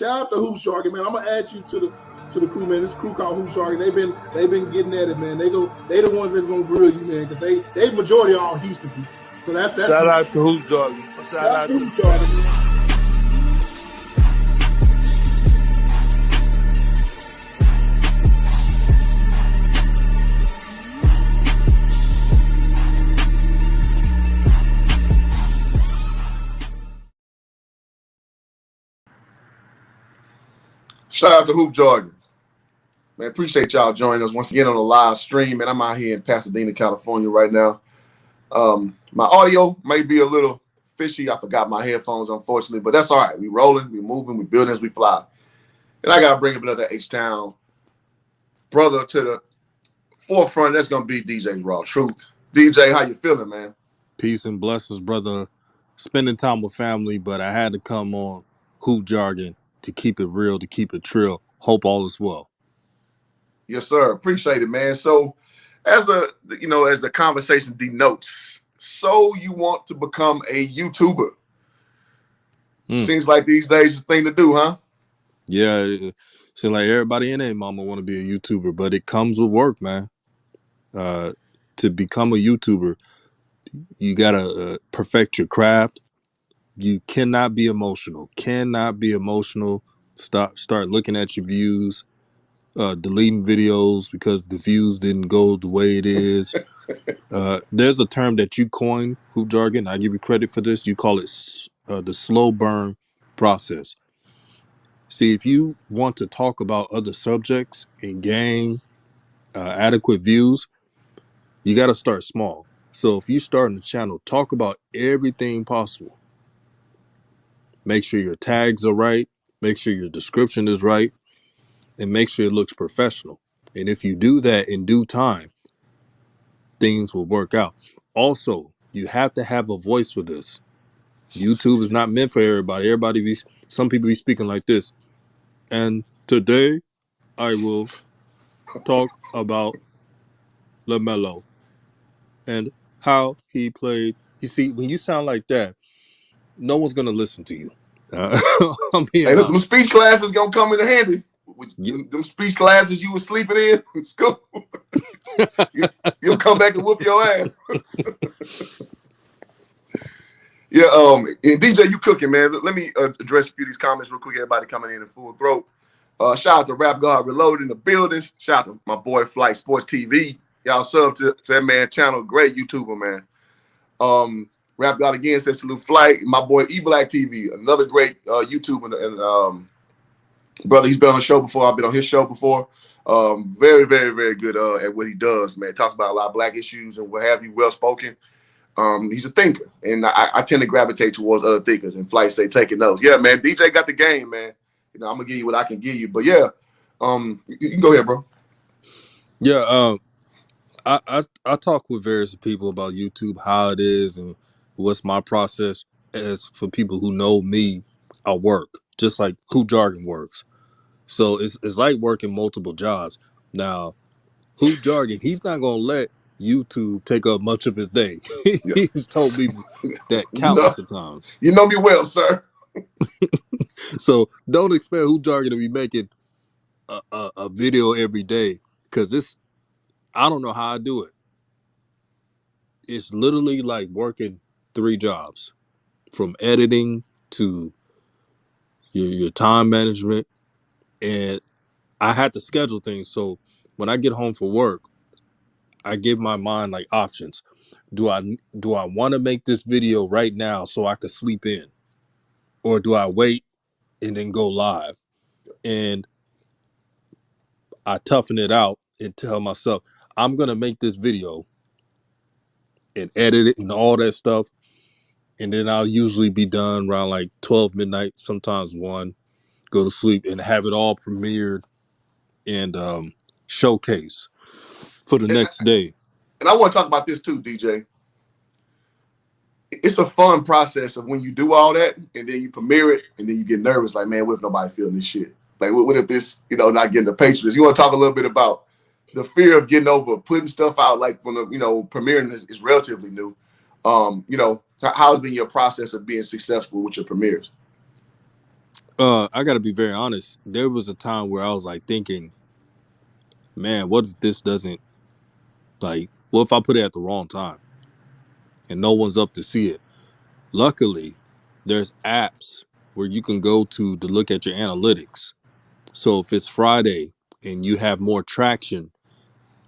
shout out to Hoops Jargon, man. I'm gonna add you to the crew, man. This crew called Hoops Jargon. They've been getting at it, man. They the ones that's gonna grill you, man, because they majority are all Houston people. So that's shout out to Hoops Jargon. Shout out to Hoops Jargon. Shout out to Hoop Jargon. Man, appreciate y'all joining us once again on the live stream. And I'm out here in Pasadena, California right now. My audio may be a little fishy. I forgot my headphones, unfortunately, but that's all right. We rolling, we moving, we building as we fly. And I gotta bring up another H-Town brother to the forefront. That's gonna be Djsrawtruth. DJ, how you feeling, man? Peace and blessings, brother. Spending time with family, but I had to come on Hoop Jargon to keep it real, to keep it trill. Hope all is well. Yes, sir. Appreciate it, man. So, as the conversation denotes, so you want to become a YouTuber? Seems like these days is the thing to do, huh? Yeah, seems like everybody in their mama want to be a YouTuber, but it comes with work, man. To become a YouTuber, you gotta perfect your craft. You cannot be emotional. Start looking at your views. Deleting videos because the views didn't go the way it is. There's a term that you coined, Hoop Jargon. I give you credit for this. You call it the slow burn process. See, if you want to talk about other subjects and gain adequate views, you got to start small. So if you start in the channel, talk about everything possible. Make sure your tags are right. Make sure your description is right. And make sure it looks professional. And if you do that in due time, things will work out. Also, you have to have a voice for this. YouTube is not meant for everybody. Some people be speaking like this. And today, I will talk about LaMelo and how he played. You see, when you sound like that, no one's going to listen to you. Them speech classes going to come in handy. Them speech classes you were sleeping in school. You'll come back and whoop your ass. Yeah, and DJ, you cooking, man. Let me address a few of these comments real quick. Everybody coming in full throat. Shout out to Rap God Reloaded in the building. Shout out to my boy Flight Sports TV. Y'all sub to that man channel. Great YouTuber, man. Rap God again says salute Flight. My boy E Black TV, another great YouTuber and brother. He's been on the show before. I've been on his show before. Very, very, very good at what he does, man. Talks about a lot of black issues and what have you. Well spoken. He's a thinker, and I tend to gravitate towards other thinkers. And Flight say taking notes. Yeah, man. DJ got the game, man. You know, I'm gonna give you what I can give you. But yeah, you can go ahead, bro. Yeah, I talk with various people about YouTube, how it is, and what's my process. As for people who know me, I work just like Hoop Jargon works. So it's like working multiple jobs. Now, Hoop Jargon, he's not gonna let YouTube take up much of his day. He's told me that countless of times. You know me well, sir. So don't expect Hoop Jargon to be making a video every day, because I don't know how I do it. It's literally like working 3 jobs, from editing to your time management. And I had to schedule things. So when I get home from work, I give my mind like options. Do I want to make this video right now so I could sleep in? Or do I wait and then go live? And I toughen it out and tell myself, I'm going to make this video and edit it and all that stuff. And then I'll usually be done around like 12 midnight, sometimes 1, go to sleep and have it all premiered and showcase for the next day. And I want to talk about this too, DJ. It's a fun process of when you do all that and then you premiere it and then you get nervous, like, man, what if nobody feeling this shit? Like, what if this, not getting the Patriots? You want to talk a little bit about the fear of getting over putting stuff out, like from the, premiering is relatively new. How's been your process of being successful with your premieres? I got to be very honest. There was a time where I was like thinking, man, what if this doesn't what if I put it at the wrong time and no one's up to see it? Luckily, there's apps where you can go to look at your analytics. So if it's Friday and you have more traction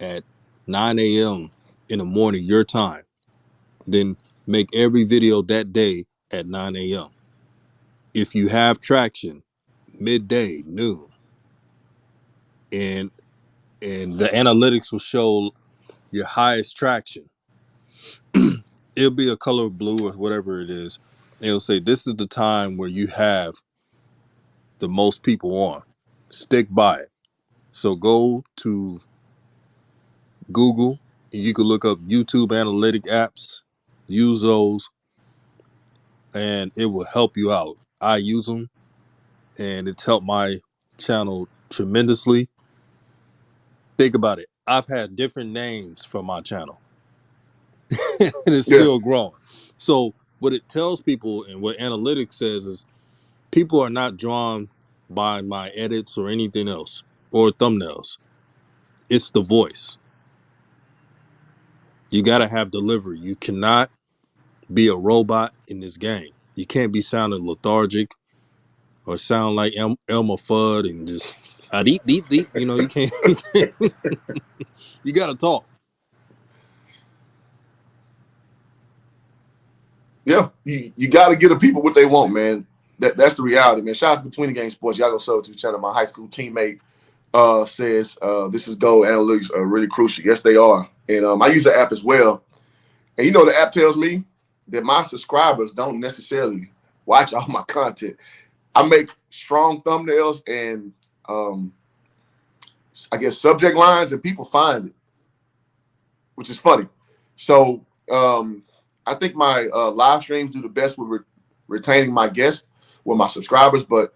at 9 a.m. in the morning, your time, then make every video that day at 9 a.m. If you have traction midday, noon, and the analytics will show your highest traction, it'll be a color of blue or whatever it is. It'll say this is the time where you have the most people on. Stick by it. So go to Google and you can look up YouTube analytic apps, use those, and it will help you out. I use them and it's helped my channel tremendously. Think about it. I've had different names for my channel and it's Yeah, still growing. So what it tells people and what analytics says is people are not drawn by my edits or anything else or thumbnails. It's the voice. You got to have delivery. You cannot be a robot in this game. You can't be sounding lethargic or sound like Elmer Fudd and just deep, deep, deep. You know, you can't. You got to talk. yeah. You got to get the people what they want, man. That's the reality, man. Shout out to Between the Game Sports. Y'all go sub to the channel. My high school teammate says this is Go Analytics are really crucial. Yes, they are. And I use the app as well. And you know, the app tells me that my subscribers don't necessarily watch all my content. I make strong thumbnails and I guess subject lines, and people find it, which is funny. So I think my live streams do the best with retaining my guests with my subscribers. But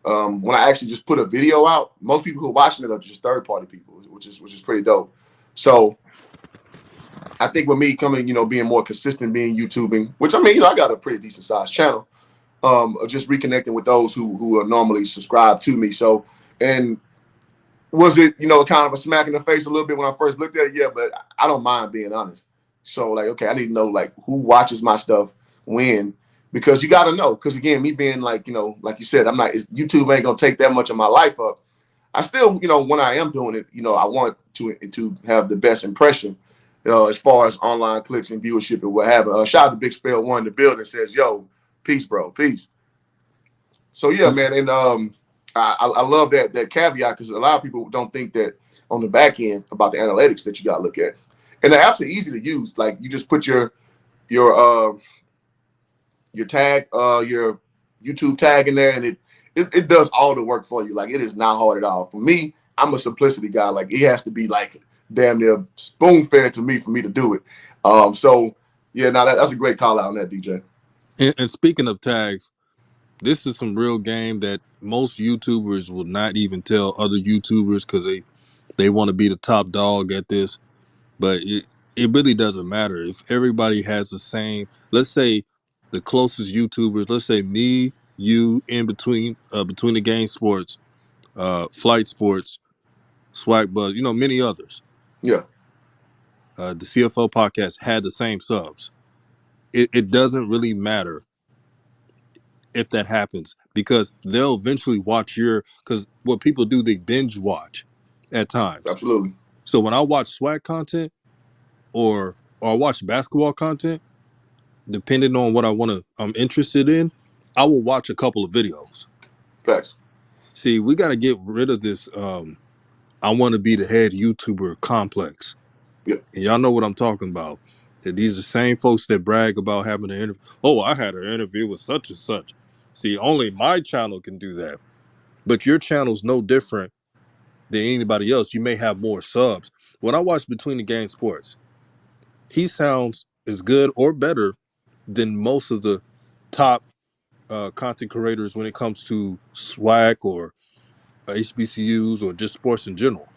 when I actually just put a video out, most people who are watching it are just third party people, which is pretty dope. So I think with me coming, being more consistent, being YouTubing, which I mean, I got a pretty decent sized channel, of just reconnecting with those who are normally subscribed to me. So, and was it, kind of a smack in the face a little bit when I first looked at it? Yeah, but I don't mind being honest. So like, okay, I need to know like who watches my stuff when, because you got to know. Because again, me being like, like you said, YouTube ain't gonna take that much of my life up. I still, when I am doing it, I want to have the best impression, as far as online clicks and viewership and what have you. Shout out to Big Spell One in the building, says, "Yo, peace, bro, peace." So yeah, man, and I love that caveat, because a lot of people don't think that on the back end about the analytics that you got to look at, and the apps are easy to use. Like you just put your tag, your YouTube tag in there, and it does all the work for you. Like it is not hard at all. For me, I'm a simplicity guy. Like it has to be like damn near spoon fed to me for me to do it. So yeah, now that's a great call out on that, DJ. And speaking of tags, this is some real game that most YouTubers will not even tell other YouTubers because they want to be the top dog at this. But it really doesn't matter if everybody has the same. Let's say the closest YouTubers. Let's say me, you, in between the game sports, flight sports, swag buzz. Many others. Yeah, The CFO podcast had the same subs. It doesn't really matter if that happens because they'll eventually watch because what people do, they binge watch at times. absolutely. So when I watch swag content or I watch basketball content, depending on what I'm interested in, I will watch a couple of videos. Facts. See, we got to get rid of this I want to be the head YouTuber complex. Yeah. And y'all know what I'm talking about. That these are the same folks that brag about having an interview. Oh, I had an interview with such and such. See, only my channel can do that. But your channel's no different than anybody else. You may have more subs. When I watch Between the Game Sports, he sounds as good or better than most of the top content creators when it comes to swag or HBCUs or just sports in general.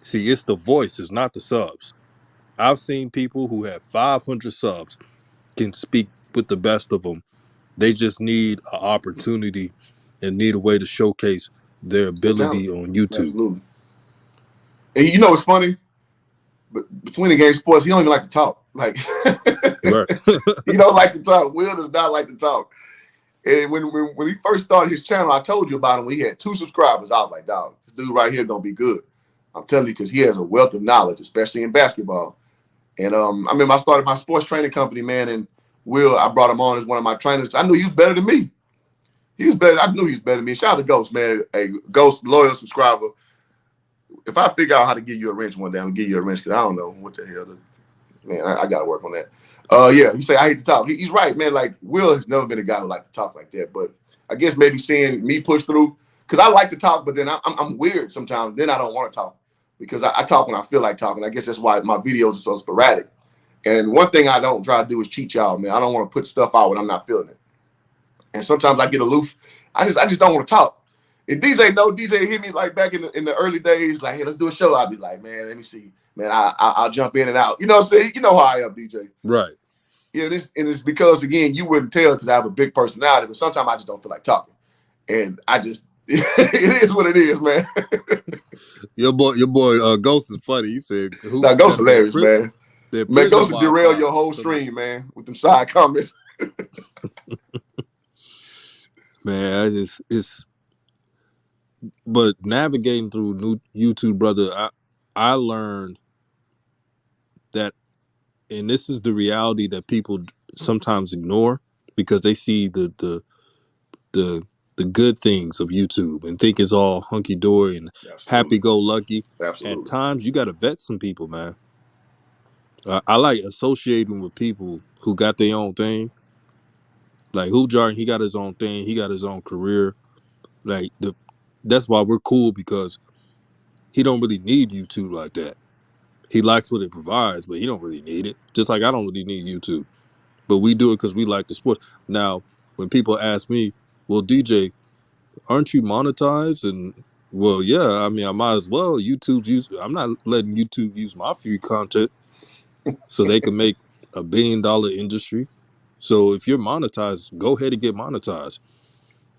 See, it's the voice, it's not the subs. I've seen people who have 500 subs can speak with the best of them They just need an opportunity and need a way to showcase their Their talent. ability on YouTube. Absolutely. And you know what's funny? But between the game sports, he don't even like to talk. Like Right. he don't like to talk. Will does not like to talk. And when he first started his channel, I told you about him. When he had 2 subscribers. I was like, dog, this dude right here gonna be good. I'm telling you, because he has a wealth of knowledge, especially in basketball. And I remember I started my sports training company, man, and Will, I brought him on as one of my trainers. I knew he was better than me. He was better. I knew he was better than me. Shout out to Ghost, man. A Ghost loyal subscriber. If I figure out how to give you a wrench one day, I'm gonna give you a wrench, because I don't know what the hell. Man, I gotta work on that. Yeah, you say I hate to talk. He's right, man. Like, Will has never been a guy who liked to talk like that. But I guess maybe seeing me push through, because I like to talk, but then I'm weird sometimes. Then I don't want to talk, because I talk when I feel like talking. I guess that's why my videos are so sporadic. And one thing I don't try to do is cheat y'all, man. I don't want to put stuff out when I'm not feeling it. And sometimes I get aloof. I just don't want to talk. If DJ hit me like back in the early days, like, hey, let's do a show. I'll be like, man, let me see. Man, I'll jump in and out. You know what I'm saying? You know how I am, DJ. Right. Yeah, and it's because, again, you wouldn't tell because I have a big personality, but sometimes I just don't feel like talking. And I just, it is what it is, man. Your boy Ghost is funny. He said, That Ghost hilarious, man. Man, Ghost will derail your whole stream, man, with them side comments. Man, but navigating through new YouTube, brother, I learned that, and this is the reality that people sometimes ignore because they see the good things of YouTube and think it's all hunky dory and happy go lucky. Absolutely. At times, you got to vet some people, man. I like associating with people who got their own thing. Like Jargon, he got his own thing. He got his own career. Like that's why we're cool, because he don't really need YouTube like that. He likes what it provides, but he don't really need it. Just like I don't really need YouTube, but we do it because we like the sport. Now, when people ask me, "Well, DJ, aren't you monetized?" And well, yeah, I mean, I might as well. I'm not letting YouTube use my free content so they can make $1 billion industry. So if you're monetized, go ahead and get monetized.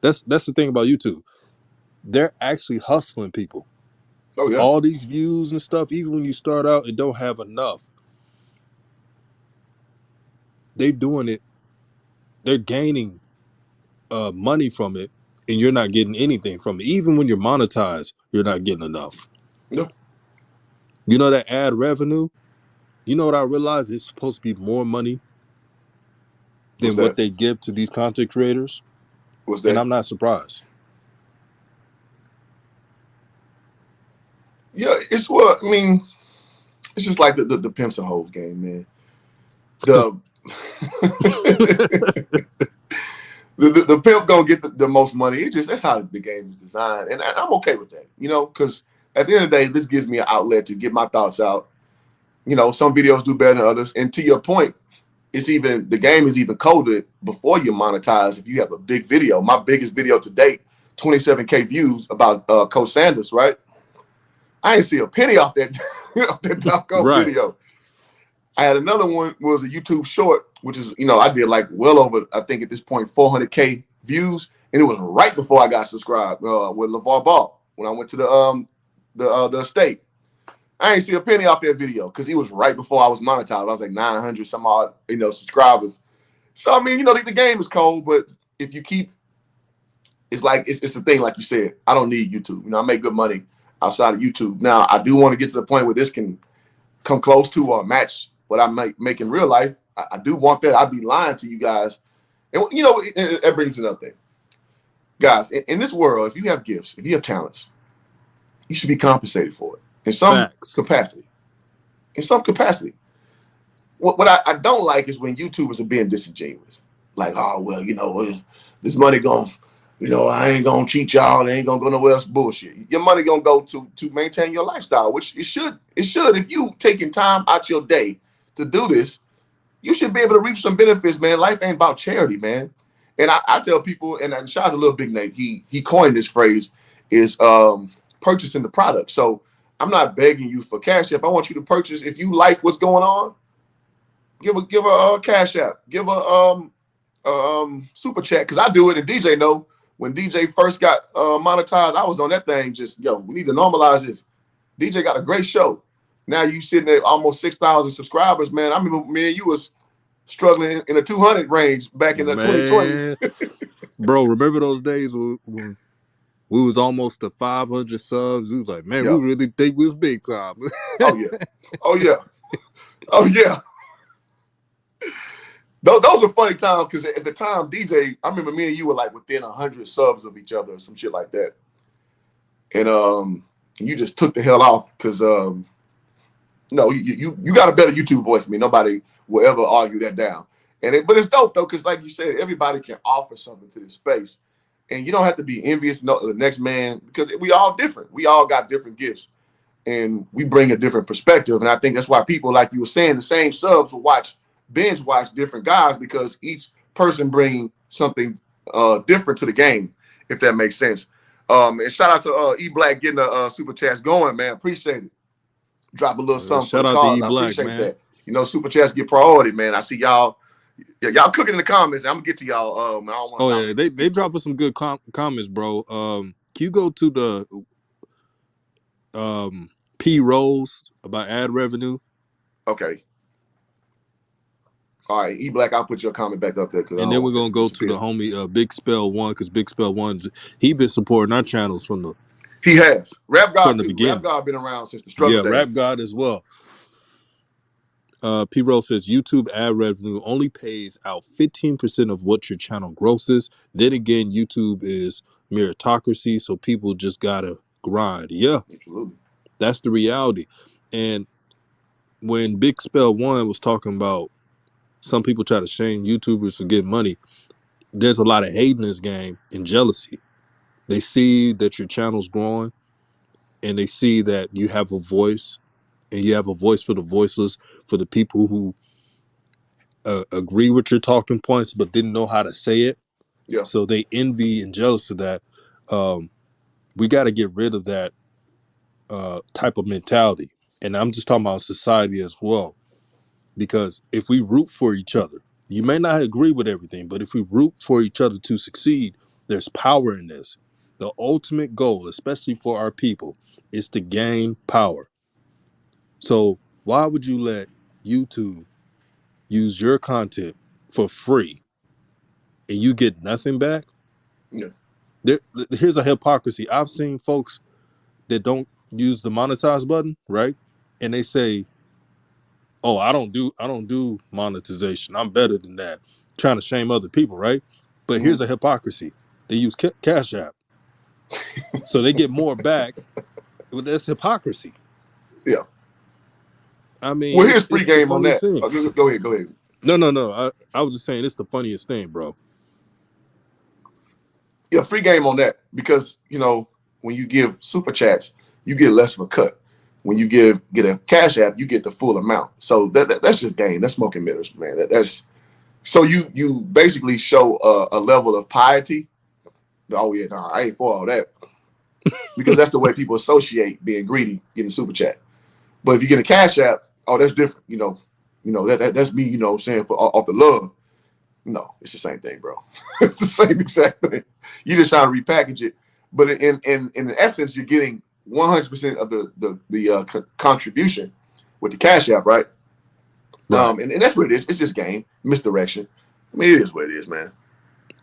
That's the thing about YouTube. They're actually hustling people. Oh, yeah. All these views and stuff, even when you start out and don't have enough, they're doing it. They're gaining money from it, and you're not getting anything from it. Even when you're monetized, you're not getting enough. No. You know that ad revenue? You know what I realized? It's supposed to be more money than what they give to these content creators. What's that? And I'm not surprised. Yeah, it's just like the pimps and hoes game, man. The pimp gonna get the most money. That's how the game is designed, and I'm okay with that, because at the end of the day, this gives me an outlet to get my thoughts out. Some videos do better than others, and to your point, the game is even coded before you monetize. If you have a big video, my biggest video to date, 27K views about Coach Sanders, right? I ain't see a penny off that doggone video. I had another one, was a YouTube short, which is, I did like well over, I think at this point, 400K views. And it was right before I got subscribed with LeVar Ball when I went to the estate. I ain't see a penny off that video because he was right before I was monetized. I was like 900 some odd, subscribers. So, I mean, the game is cold, but if you keep, it's the thing, like you said, I don't need YouTube. I make good money outside of YouTube. Now, I do want to get to the point where this can come close to or match what I make in real life. I do want that. I'd be lying to you guys. And, that brings another thing. Guys, in this world, if you have gifts, if you have talents, you should be compensated for it in some capacity. In some capacity. What I don't like is when YouTubers are being disingenuous. Like, oh, well, this money going, I ain't going to cheat y'all. It ain't going to go nowhere else. Bullshit. Your money going to go to maintain your lifestyle, which it should. It should. If you taking time out your day to do this, you should be able to reap some benefits, man. Life ain't about charity, man. And I tell people, and Shaw's a little big name. He coined this phrase, is purchasing the product. So I'm not begging you for cash app. I want you to purchase. If you like what's going on, give a cash app. Give a super chat, because I do it, and DJ know when DJ first got monetized, I was on that thing just, yo, we need to normalize this. DJ got a great show. Now you sitting at almost 6,000 subscribers, man. I remember me and you was struggling in the 200 range back in the 2020. Bro, remember those days when we was almost to 500 subs? We was like, man, Yeah. we really think we was big time. Oh yeah. Oh yeah. Oh yeah. Those are funny times, because at the time, DJ, I remember me and you were like within 100 subs of each other or some shit like that. And you just took the hell off because no, you got a better YouTube voice than me. Nobody will ever argue that down. But it's dope though, because like you said, everybody can offer something to this space, and you don't have to be envious of the next man, because we all different. We all got different gifts, and we bring a different perspective. And I think that's why people, like you were saying, the same subs will binge watch different guys, because each person bring something different to the game, if that makes sense. And shout out to E Black getting a super chats going, man. Appreciate it. Drop a little something for the cause. I appreciate that. You know, super chats get priority, man. I see y'all cooking in the comments. I'm gonna get to y'all. I don't want they dropping some good comments, bro. Can you go to the P rolls about ad revenue? Okay. All right, E Black, I'll put your comment back up there. And then we're gonna go to the homie Big Spell One, because Big Spell One, he been supporting our channels from the. He has. Rap God from the beginning. Rap God been around since the struggle days. Rap God as well. P Roll says YouTube ad revenue only pays out 15% of what your channel grosses. Then again, YouTube is meritocracy, so people just gotta grind. Yeah, absolutely. That's the reality. And when Big Spell One was talking about some people try to shame YouTubers for getting money, there's a lot of hate in this game and jealousy. They see that your channel's growing, and they see that you have a voice, and you have a voice for the voiceless, for the people who agree with your talking points but didn't know how to say it. Yeah. So they envy and jealous of that. We got to get rid of that type of mentality. And I'm just talking about society as well. Because if we root for each other, you may not agree with everything, but if we root for each other to succeed, there's power in this. The ultimate goal, especially for our people, is to gain power. So why would you let YouTube use your content for free and you get nothing back? Yeah. Here's a hypocrisy. I've seen folks that don't use the monetize button, right? And they say, "Oh, I don't do monetization. I'm better than that." Trying to shame other people, right? But here's a hypocrisy. They use Cash App. So they get more back. Well, that's hypocrisy. Yeah. I mean, well, here's free game on that. Go ahead. No. I was just saying it's the funniest thing, bro. Yeah, free game on that, because when you give super chats, you get less of a cut. When you get a Cash App, you get the full amount. So that's just game. That's smoking mirrors, man. That's so you basically show a level of piety. Oh yeah, nah, I ain't for all that, because that's the way people associate being greedy, getting super chat. But if you get a Cash App, oh, that's different. That's me. Saying for off the love. No, it's the same thing, bro. It's the same exact thing. You just trying to repackage it, but in essence, you're getting 100% of the contribution with the Cash App, right? And that's what it is. It's just game misdirection. I mean, it is what it is, man.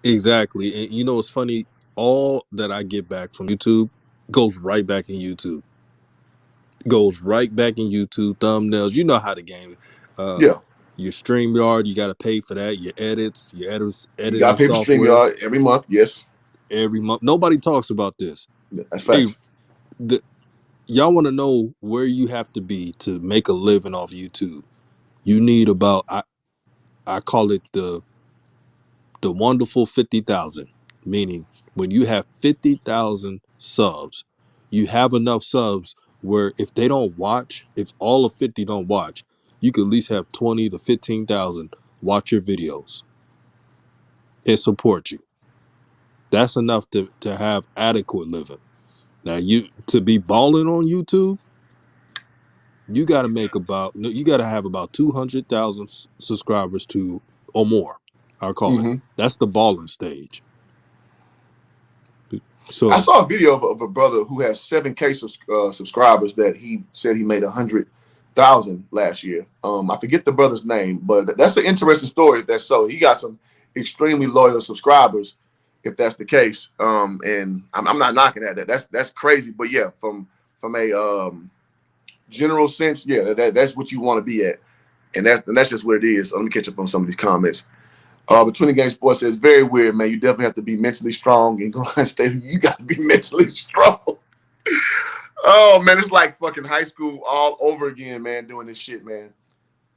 Exactly. And it's funny. All that I get back from YouTube goes right back in YouTube. Goes right back in YouTube. Thumbnails. You know how the game. Yeah. Your StreamYard, you got to pay for that. Your edits, editing you got to pay for StreamYard every month. Yes. Every month. Nobody talks about this. That's facts. Y'all want to know where you have to be to make a living off YouTube. You need about I call it the wonderful 50,000. Meaning when you have 50,000 subs, you have enough subs where if they don't watch, if all of 50 don't watch, you could at least have 20 to 15,000 watch your videos and support you. That's enough to have adequate living. Now, to be balling on YouTube, you got to have about 200,000 subscribers or more. I'll call it. That's the balling stage. I So saw a video of a brother who has 7K subscribers that he said he made 100,000 last year. I forget the brother's name, but that's an interesting story. So he got some extremely loyal subscribers, if that's the case. And I'm not knocking at that. That's crazy. But yeah, from a general sense, yeah, that's what you want to be at, and that's just what it is. So let me catch up on some of these comments. Between the Game Sports says, very weird, man. You definitely have to be mentally strong and grind state. You got to be mentally strong. Oh, man, it's like fucking high school all over again, man, doing this shit, man.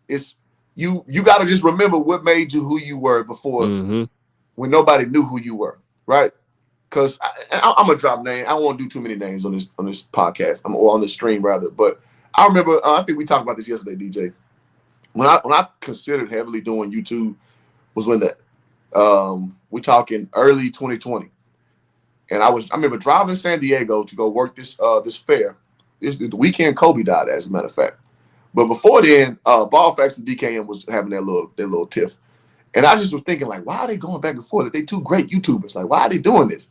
It's you got to just remember what made you who you were before when nobody knew who you were, right? Because I'm going to drop names. I don't want to do too many names on this podcast, or on the stream, rather. But I remember, I think we talked about this yesterday, DJ. When I considered heavily doing YouTube, was when we're talking early 2020, and I remember driving to San Diego to go work this fair. This is the weekend Kobe died, as a matter of fact. But before then, Ball Facts and DKM was having their little tiff, and I just was thinking, like, why are they going back and forth? Like, they two great YouTubers. Like, why are they doing this?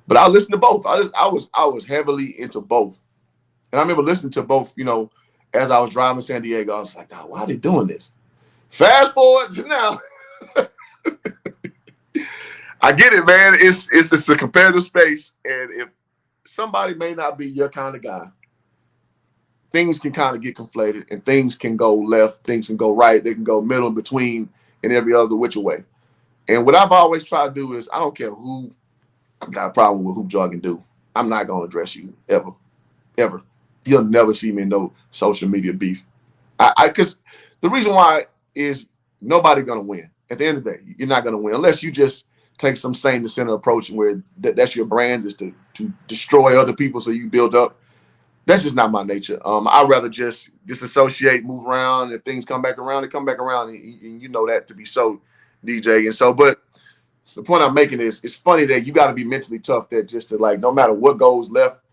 But I listened to both. I was heavily into both, and I remember listening to both. You know, as I was driving to San Diego, I was like, why are they doing this? Fast forward to now. I get it, man. It's a competitive space, and if somebody may not be your kind of guy, things can kind of get conflated, and things can go left, things can go right, they can go middle and between, and every other which way. And what I've always tried to do is, I don't care who I've got a problem with, who Jargon do. I'm not going to address you ever. You'll never see me in no social media beef. Because the reason why is nobody going to win. At the end of the day, you're not going to win unless you just take some sane to center approach where that's your brand, is to destroy other people so you build up. That's just not my nature. I'd rather just disassociate, move around. If things come back around, they come back around, and you know that to be so, DJ. And so, but the point I'm making is, it's funny that you got to be mentally tough, that just to, like, no matter what goes left,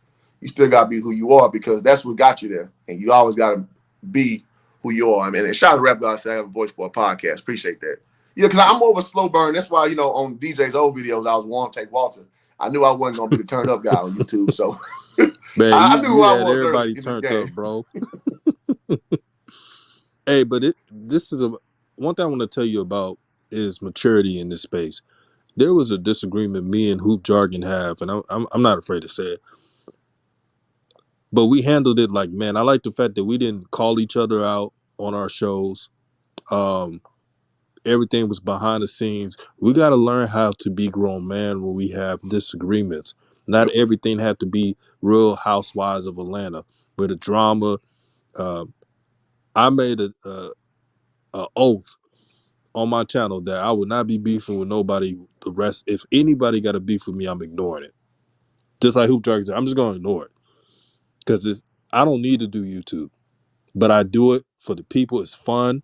you still got to be who you are, because that's what got you there. And you always got to be who you are. I mean, and shout out to Rap God, I have a voice for a podcast. Appreciate that. Yeah, because I'm more of a slow burn. That's why, on DJ's old videos, I was One Take Walter. I knew I wasn't going to be the turn up guy on YouTube. So man, I knew who I was. Everybody turned up, bro. Hey, but this is one thing I want to tell you about is maturity in this space. There was a disagreement me and Hoop Jargon have, and I'm not afraid to say it. But we handled it like, man, I like the fact that we didn't call each other out on our shows. Everything was behind the scenes. We got to learn how to be grown man when we have disagreements. Not everything had to be Real Housewives of Atlanta with a drama. I made a oath on my channel that I would not be beefing with nobody. The rest, if anybody got a beef with me, I'm ignoring it. Just like Hoop Jargon said, I'm just going to ignore it, because I don't need to do YouTube, but I do it for the people. It's fun.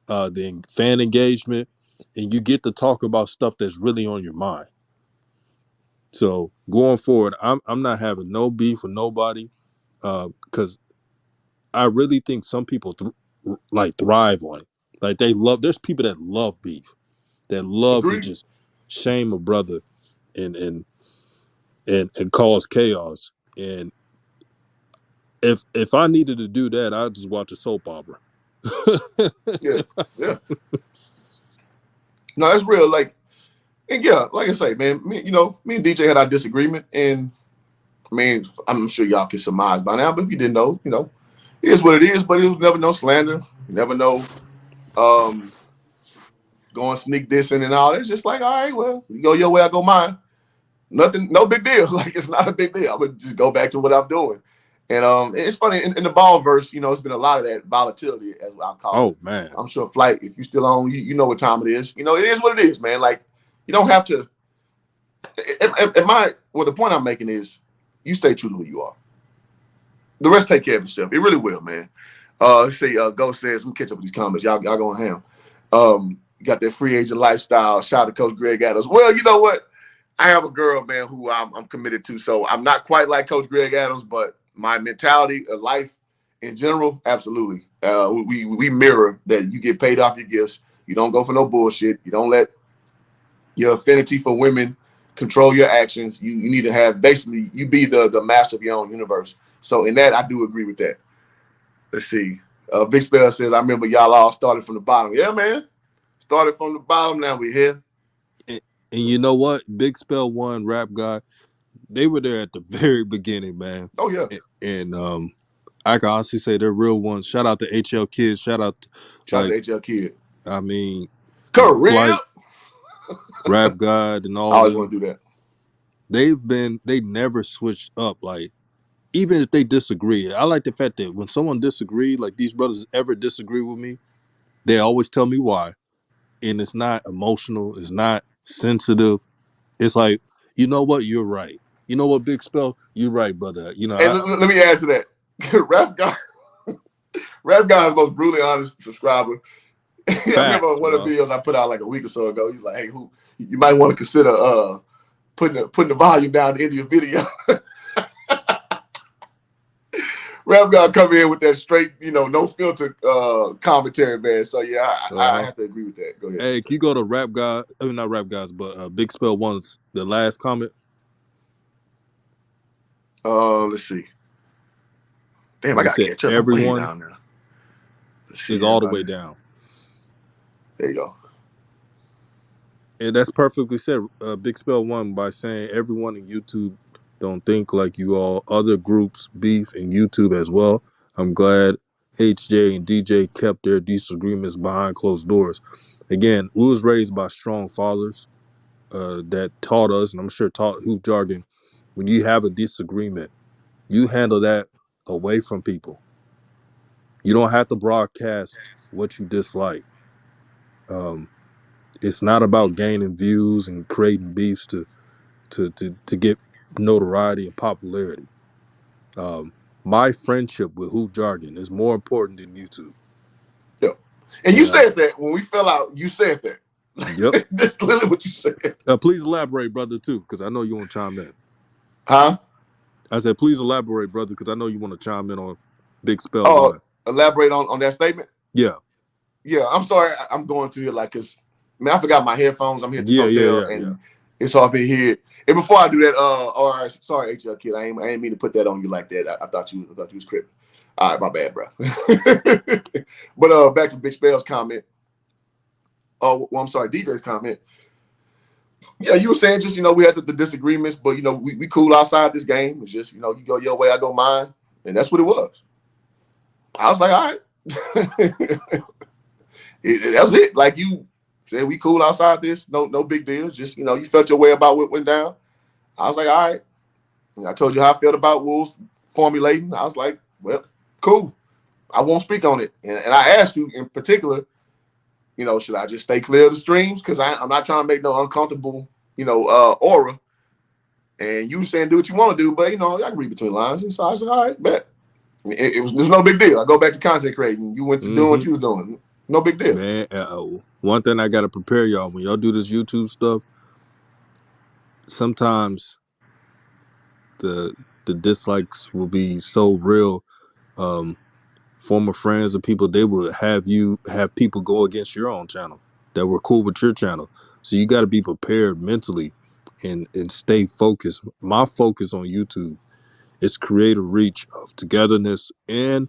The fan engagement, and you get to talk about stuff that's really on your mind. So going forward, I'm not having no beef with nobody, because I really think some people thrive on it. Like, there's people that love beef, that love to just shame a brother and cause chaos. And if I needed to do that, I'd just watch a soap opera. Yeah. No, that's real. Like, and yeah, like I say, man, me and DJ had our disagreement, and I mean, I'm sure y'all can surmise by now, but if you didn't know, it is what it is. But it was never no slander, never no going sneak dissing and all. It's just like, all right, well, you go your way, I go mine. Nothing, no big deal. Like, it's not a big deal. I would just go back to what I'm doing. And it's funny, in the ball verse, it's been a lot of that volatility, as I'll call it. Oh, man. I'm sure Flight, if you're still on, you know what time it is. It is what it is, man. Like, you don't have to. The point I'm making is, you stay true to who you are. The rest take care of yourself. It really will, man. Let's see, Ghost says, let me catch up with these comments. Y'all going ham. You got that free agent lifestyle. Shout out to Coach Greg Adams. Well, you know what? I have a girl, man, who I'm committed to. So I'm not quite like Coach Greg Adams, but my mentality of life in general, absolutely. We mirror that. You get paid off your gifts. You don't go for no bullshit. You don't let your affinity for women, control your actions. You need to have basically you be the master of your own universe. So in that, I do agree with that. Let's see. Big Spell says, I remember y'all all started from the bottom. Yeah, man. Started from the bottom. Now we're here. And you know what? Big Spell One, Rap God, they were there at the very beginning, man. Oh yeah. And I can honestly say they're real ones. Shout out to HL Kids. Shout out to, Shout out to HL Kid. I mean, Career. Flight, Rap God, and I all always them. want to do that. They never switched up. Like, even if they disagree, I like the fact that when someone disagree, like these brothers ever disagree with me, they always tell me why. And it's not emotional, it's not sensitive. It's like, you know what, you're right. You know what, Big Spell, you're right, brother. You know, And let me add to that. Rap God is the most brutally honest subscriber. I remember one of the videos I put out like a week or so ago. He's like, "Hey, you might want to consider putting the volume down in your video." Rap God come in with that straight, no filter commentary, man. So yeah, I have to agree with that. Go ahead. Hey, can you go to Rap God? I mean, not Rap Guys, but Big Spell One's the last comment. Let's see. Damn, I gotta catch up. Everyone I'm way down now. Let's see, is all the way down. There you go. And that's perfectly said. Big Spell One by saying everyone in YouTube don't think like you all. Other groups beef in YouTube as well. I'm glad HJ and DJ kept their disagreements behind closed doors. Again, we was raised by strong fathers that taught us, and I'm sure taught Hoop Jargon, when you have a disagreement, you handle that away from people. You don't have to broadcast what you dislike. It's not about gaining views and creating beefs to get notoriety and popularity. My friendship with Hoop Jargon is more important than YouTube. Yep. And you said that when we fell out, you said that. Yep. That's literally what you said. Please elaborate, brother, too, because I know you want to chime in. Huh? I said, please elaborate, brother, because I know you want to chime in on Big Spell One. Elaborate on that statement? Yeah. Yeah, I'm sorry. I'm going to it like, because, man, I forgot my headphones. I'm here at the hotel, and it's hard to hear. And before I do that, sorry, HL Kid, I ain't mean to put that on you like that. I thought you was cripping. All right, my bad, bro. But back to Big Spell's comment. Oh, well, I'm sorry, DJ's comment. Yeah, you were saying just, we had the disagreements, but, we cool outside this game. It's just, you go your way, I go mine. And that's what it was. I was like, all right. That was it. Like you said, we cool outside this. No big deal. Just, you felt your way about what went down. I was like, all right. And I told you how I felt about Wolves formulating. I was like, well, cool. I won't speak on it. And I asked you in particular, should I just stay clear of the streams? Because I'm not trying to make no uncomfortable, aura. And you saying do what you want to do, but, I can read between lines. And so I was like, all right, bet. There's no big deal. I go back to content creating. You went to doing what you was doing. No big deal. Man, one thing I got to prepare y'all, when y'all do this YouTube stuff, sometimes the dislikes will be so real. Former friends or people, they will have people go against your own channel that were cool with your channel. So you got to be prepared mentally and stay focused. My focus on YouTube is create a reach of togetherness and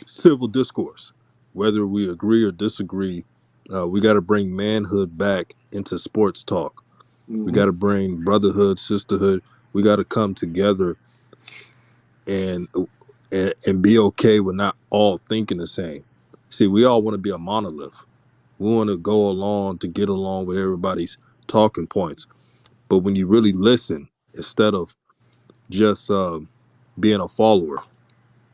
civil discourse. Whether we agree or disagree, we got to bring manhood back into sports talk. We got to bring brotherhood, sisterhood. We got to come together and be okay with not all thinking the same. See, we all want to be a monolith. We want to go along to get along with everybody's talking points. But when you really listen, instead of just being a follower,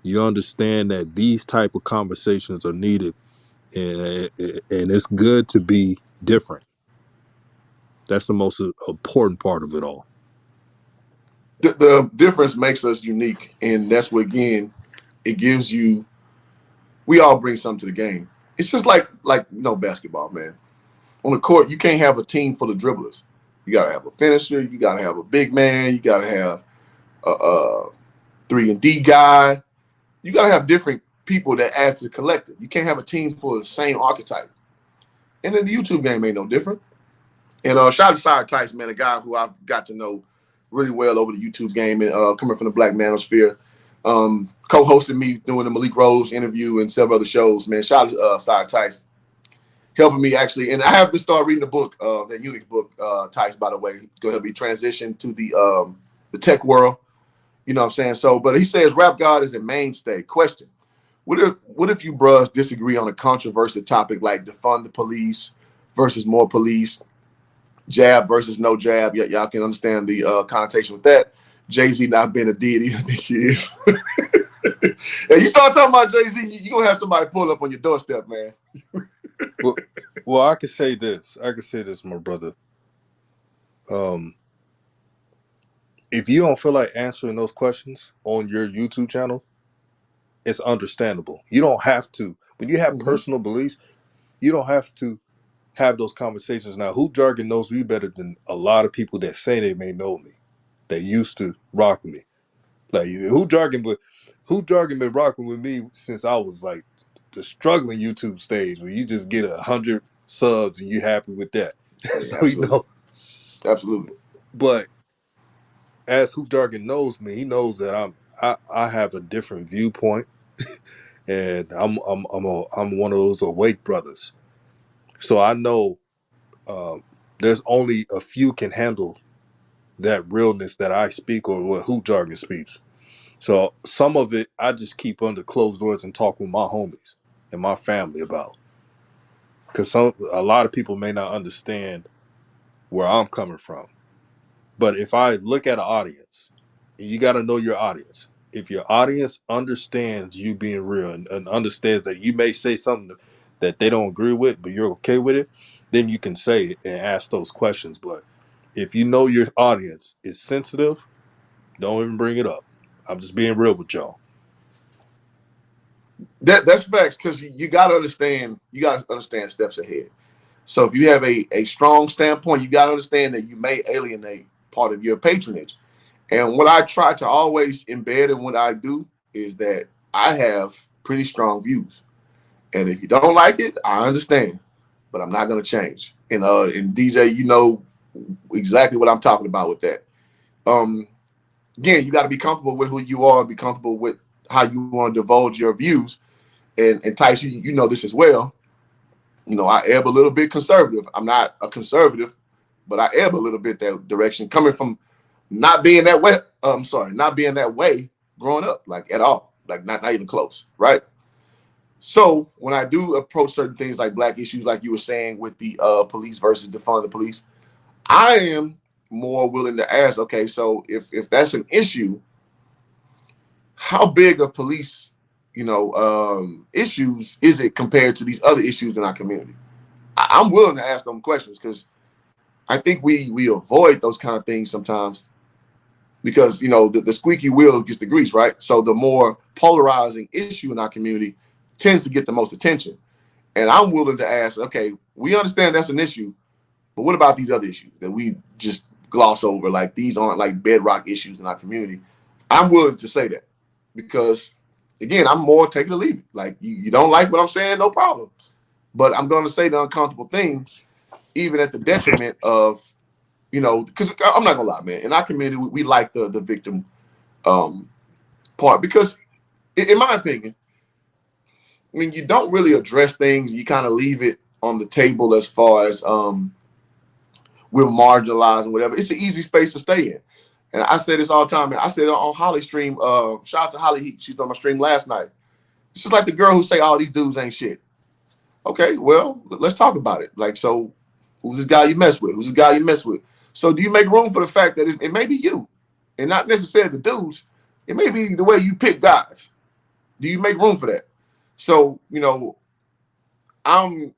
you understand that these type of conversations are needed, and it's good to be different. That's the most important part of it all. The difference makes us unique, and that's what, again, it gives you. We all bring something to the game. It's just like basketball, man. On the court, you can't have a team full of dribblers. You got to have a finisher. You got to have a big man. You got to have a 3-and-D guy. You got to have different people that add to the collective. You can't have a team full of the same archetype. And then the YouTube game ain't no different. And shout out to Sire Tice, man, a guy who I've got to know really well over the YouTube game and coming from the Black Manosphere. Co-hosted me doing the Malik Rose interview and several other shows, man. Shout out to Sire Tice, helping me actually. And I have been started reading the book, that Unix book, Tice, by the way. It's going to help me transition to the tech world. You know what I'm saying? So, but he says rap God is a mainstay. Question. What if you bros disagree on a controversial topic like defund the police versus more police, jab versus no jab? Y'all can understand the connotation with that. Jay-Z not being a deity, I think he is. And you start talking about Jay-Z, you're going to have somebody pull up on your doorstep, man. Well, I can say this. My brother. If you don't feel like answering those questions on your YouTube channel, it's understandable. You don't have to. When you have personal beliefs, you don't have to have those conversations. Now, Hoop Jargon knows me better than a lot of people that say they may know me, that used to rock with me. Like Hoop Jargon been rocking with me since I was like the struggling YouTube stage where you just get 100 subs and you happy with that. So Absolutely. Absolutely. But as Hoop Jargon knows me, he knows that I have a different viewpoint, and I'm one of those awake brothers. So I know there's only a few can handle that realness that I speak or what Hoop Jargon speaks. So some of it I just keep under closed doors and talk with my homies and my family about, because a lot of people may not understand where I'm coming from. But if I look at an audience, you got to know your audience. If your audience understands you being real and understands that you may say something that they don't agree with, but you're okay with it, then you can say it and ask those questions. But if you know your audience is sensitive, don't even bring it up. I'm just being real with y'all. That's facts, because you got to understand. You got to understand steps ahead. So if you have a strong standpoint, you got to understand that you may alienate part of your patronage. And what I try to always embed in what I do is that I have pretty strong views. And if you don't like it, I understand, but I'm not going to change. And DJ, you know exactly what I'm talking about with that. Again, you got to be comfortable with who you are, be comfortable with how you want to divulge your views. And Tyson, you know this as well. You know, I ebb a little bit conservative. I'm not a conservative, but I ebb a little bit that direction, coming from not being that way. Not being that way growing up, like at all, like not even close, right? So when I do approach certain things like black issues, like you were saying with the police versus defund the police, I am more willing to ask, okay, so if that's an issue, how big of police, issues is it compared to these other issues in our community? I'm willing to ask them questions, because I think we avoid those kind of things sometimes, because the squeaky wheel gets the grease, right? So the more polarizing issue in our community tends to get the most attention. And I'm willing to ask, okay, we understand that's an issue, but what about these other issues that we just gloss over? Like, these aren't like bedrock issues in our community. I'm willing to say that, because again, I'm more take it or leave it. Like, you don't like what I'm saying, no problem. But I'm going to say the uncomfortable thing, even at the detriment of, because I'm not going to lie, man. In our community, we like the victim part, because in my opinion, when you don't really address things, you kind of leave it on the table as far as we're marginalized and whatever. It's an easy space to stay in. And I say this all the time, man. I said it on Holly's stream. Shout out to Holly. She was on my stream last night. It's just like the girl who say, "Oh, these dudes ain't shit." Okay, well, let's talk about it. Like, so who's this guy you mess with? Who's this guy you mess with? So do you make room for the fact that it may be you and not necessarily the dudes? It may be the way you pick guys. Do you make room for that? So, I'm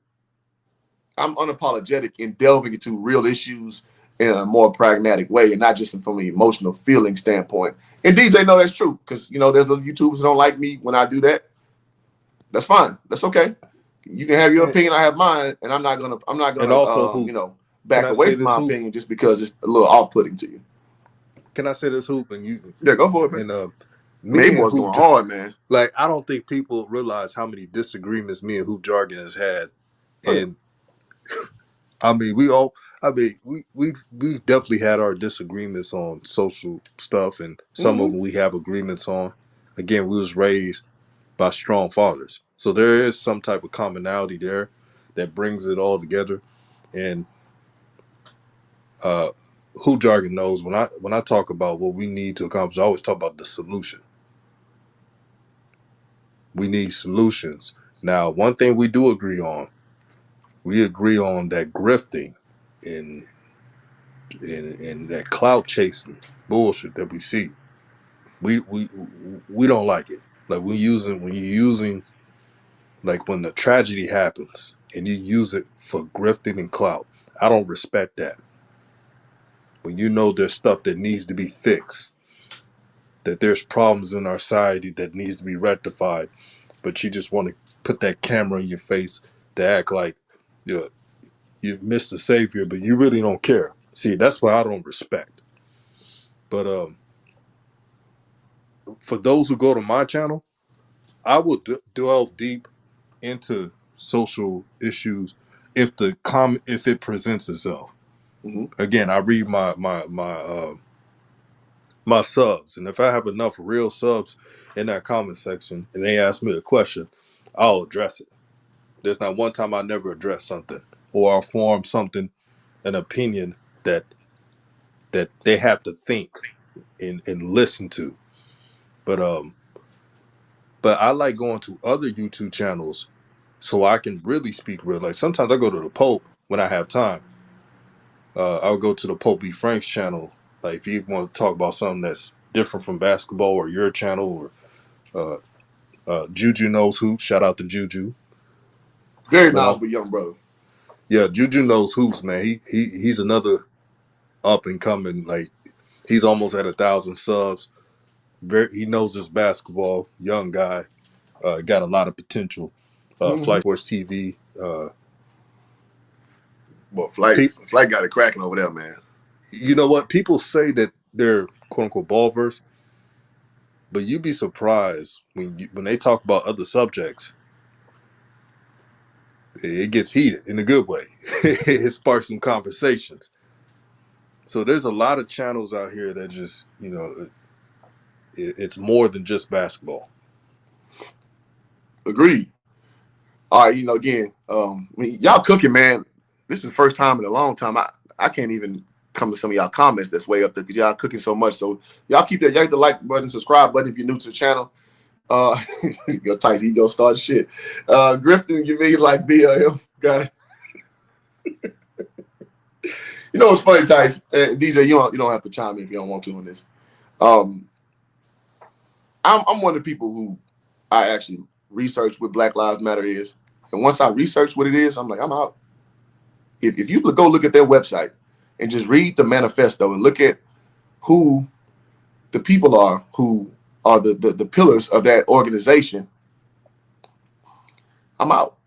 unapologetic in delving into real issues in a more pragmatic way, and not just from an emotional feeling standpoint. And DJ know that's true, because there's other YouTubers who don't like me when I do that. That's fine. That's okay. You can have your opinion, I have mine, and I'm not gonna And also, back away from my opinion just because it's a little off-putting to you. Can I say this, Hoop? And you, yeah, go for it, man. And me was going hard, man. Like, I don't think people realize how many disagreements me and Hoop Jargon has had, and I mean, we've definitely had our disagreements on social stuff, and some of them we have agreements on. Again, we was raised by strong fathers, so there is some type of commonality there that brings it all together. And who jargon knows when I talk about what we need to accomplish, I always talk about the solution. We need solutions. Now, one thing we do agree on, we agree on that grifting and that clout chasing bullshit that we see. We don't like it. Like when you're using like when the tragedy happens and you use it for grifting and clout. I don't respect that. When you know there's stuff that needs to be fixed, that there's problems in our society that needs to be rectified, but you just want to put that camera in your face to act like you're Mr. Savior, but you really don't care. See, that's what I don't respect. But for those who go to my channel, I will delve deep into social issues if it presents itself. Again, I read my subs, and if I have enough real subs in that comment section and they ask me a question, I'll address it. There's not one time I never address something or I'll form something, an opinion that they have to think and listen to. But I like going to other YouTube channels so I can really speak real. Like sometimes I go to the Pope when I have time. I'll go to the Pope B. Frank's channel. Like if you want to talk about something that's different from basketball or your channel or Juju Knows Hoops. Shout out to Juju. Very knowledgeable young brother. Yeah, Juju Knows Hoops, man. He's another up and coming. Like he's almost at 1,000 subs. He knows his basketball. Young guy. Got a lot of potential. Flight Sports TV. Well, Flight got it cracking over there, man. You know what? People say that they're quote unquote ball versed, but you'd be surprised when they talk about other subjects. It gets heated in a good way. It sparks some conversations. So there's a lot of channels out here that just, it's more than just basketball. Agreed. All right, again, y'all cooking, man. This is the first time in a long time. I can't even come to some of y'all comments that's way up there because y'all cooking so much. So y'all keep that. Y'all hit the like button, subscribe button if you're new to the channel. Your tight ego start shit. Grifting, you mean like BLM? Got it. You know what's funny, Tice? DJ, you don't have to chime in if you don't want to on this. I'm one of the people who I actually research what Black Lives Matter is, and once I research what it is, I'm like, I'm out. If you go look at their website and just read the manifesto and look at who the people are who are the pillars of that organization, I'm out.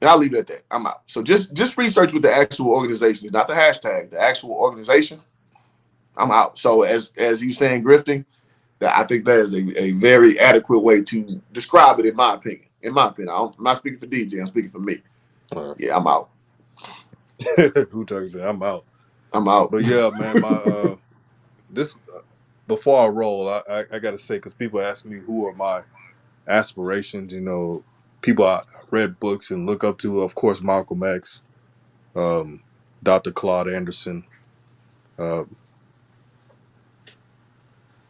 And I'll leave it at that. I'm out. So just research what the actual organization is, not the hashtag, the actual organization. I'm out. So as you saying grifting, I think that is a very adequate way to describe it, in my opinion. I'm not speaking for DJ. I'm speaking for me. Yeah, I'm out. Who talks? I'm out. I'm out. But yeah, man, this before I roll, I gotta say, because people ask me who are my aspirations. People I read books and look up to. Of course, Malcolm X, Dr. Claude Anderson.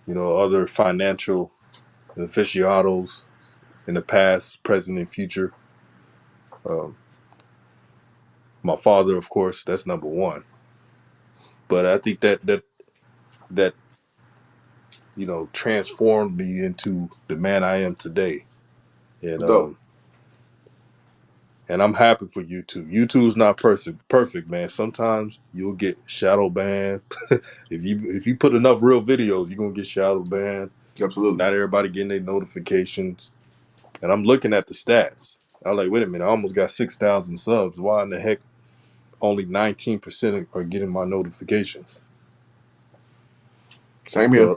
Other financial aficionados in the past, present, and future. My father, of course, that's number one. But I think that transformed me into the man I am today. And I'm happy for YouTube. YouTube's not perfect, man. Sometimes you'll get shadow banned. If you put enough real videos, you're gonna get shadow banned. Absolutely. Not everybody getting their notifications. And I'm looking at the stats. I'm like, wait a minute, I almost got 6,000 subs. Why in the heck only 19% are getting my notifications? Same here.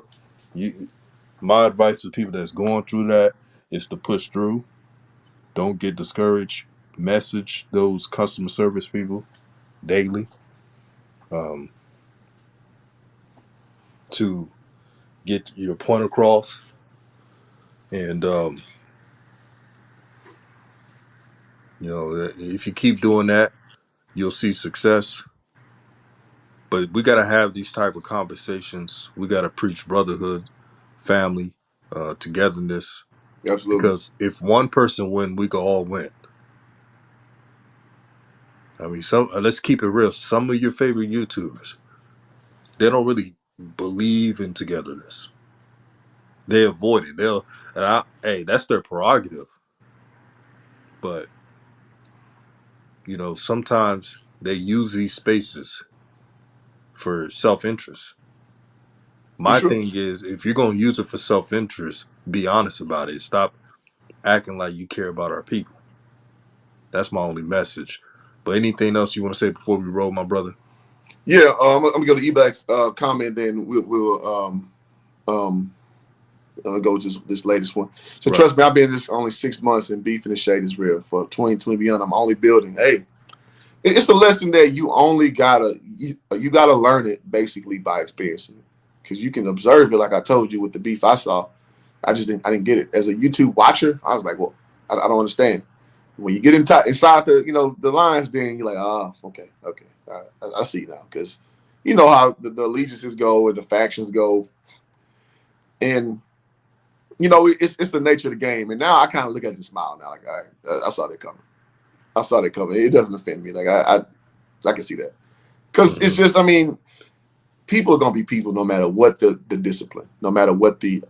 My advice to people that's going through that is to push through. Don't get discouraged. Message those customer service people. daily to get your point across. And, if you keep doing that, you'll see success. But we got to have these type of conversations. We got to preach brotherhood, family, togetherness. Absolutely. Because if one person win, we can all win. I mean, let's keep it real. Some of your favorite YouTubers, they don't really believe in togetherness. They avoid it. Hey, that's their prerogative. But sometimes they use these spaces for self-interest. My sure. thing is, if you're gonna use it for self-interest, be honest about it. Stop acting like you care about our people. That's my only message. But anything else you want to say before we roll, my brother? Yeah, I'm gonna go to Ebac's comment, then we'll go to this latest one. So trust me, I've been in this only 6 months, and beef in the shade is real. For 2020 beyond, I'm only building. Hey, it's a lesson that you gotta learn it basically by experiencing, because you can observe it. Like I told you with the beef I saw, I didn't get it. As a YouTube watcher, I was like, well, I don't understand. When you get inside the lines, then you're like, oh, okay, I see now, because you know how the allegiances go and the factions go, and it's the nature of the game. And now I kind of look at it and smile now, like, all right, I saw that coming. It doesn't offend me. Like I can see that, because it's just, I mean, people are gonna be people no matter what the discipline, no matter what the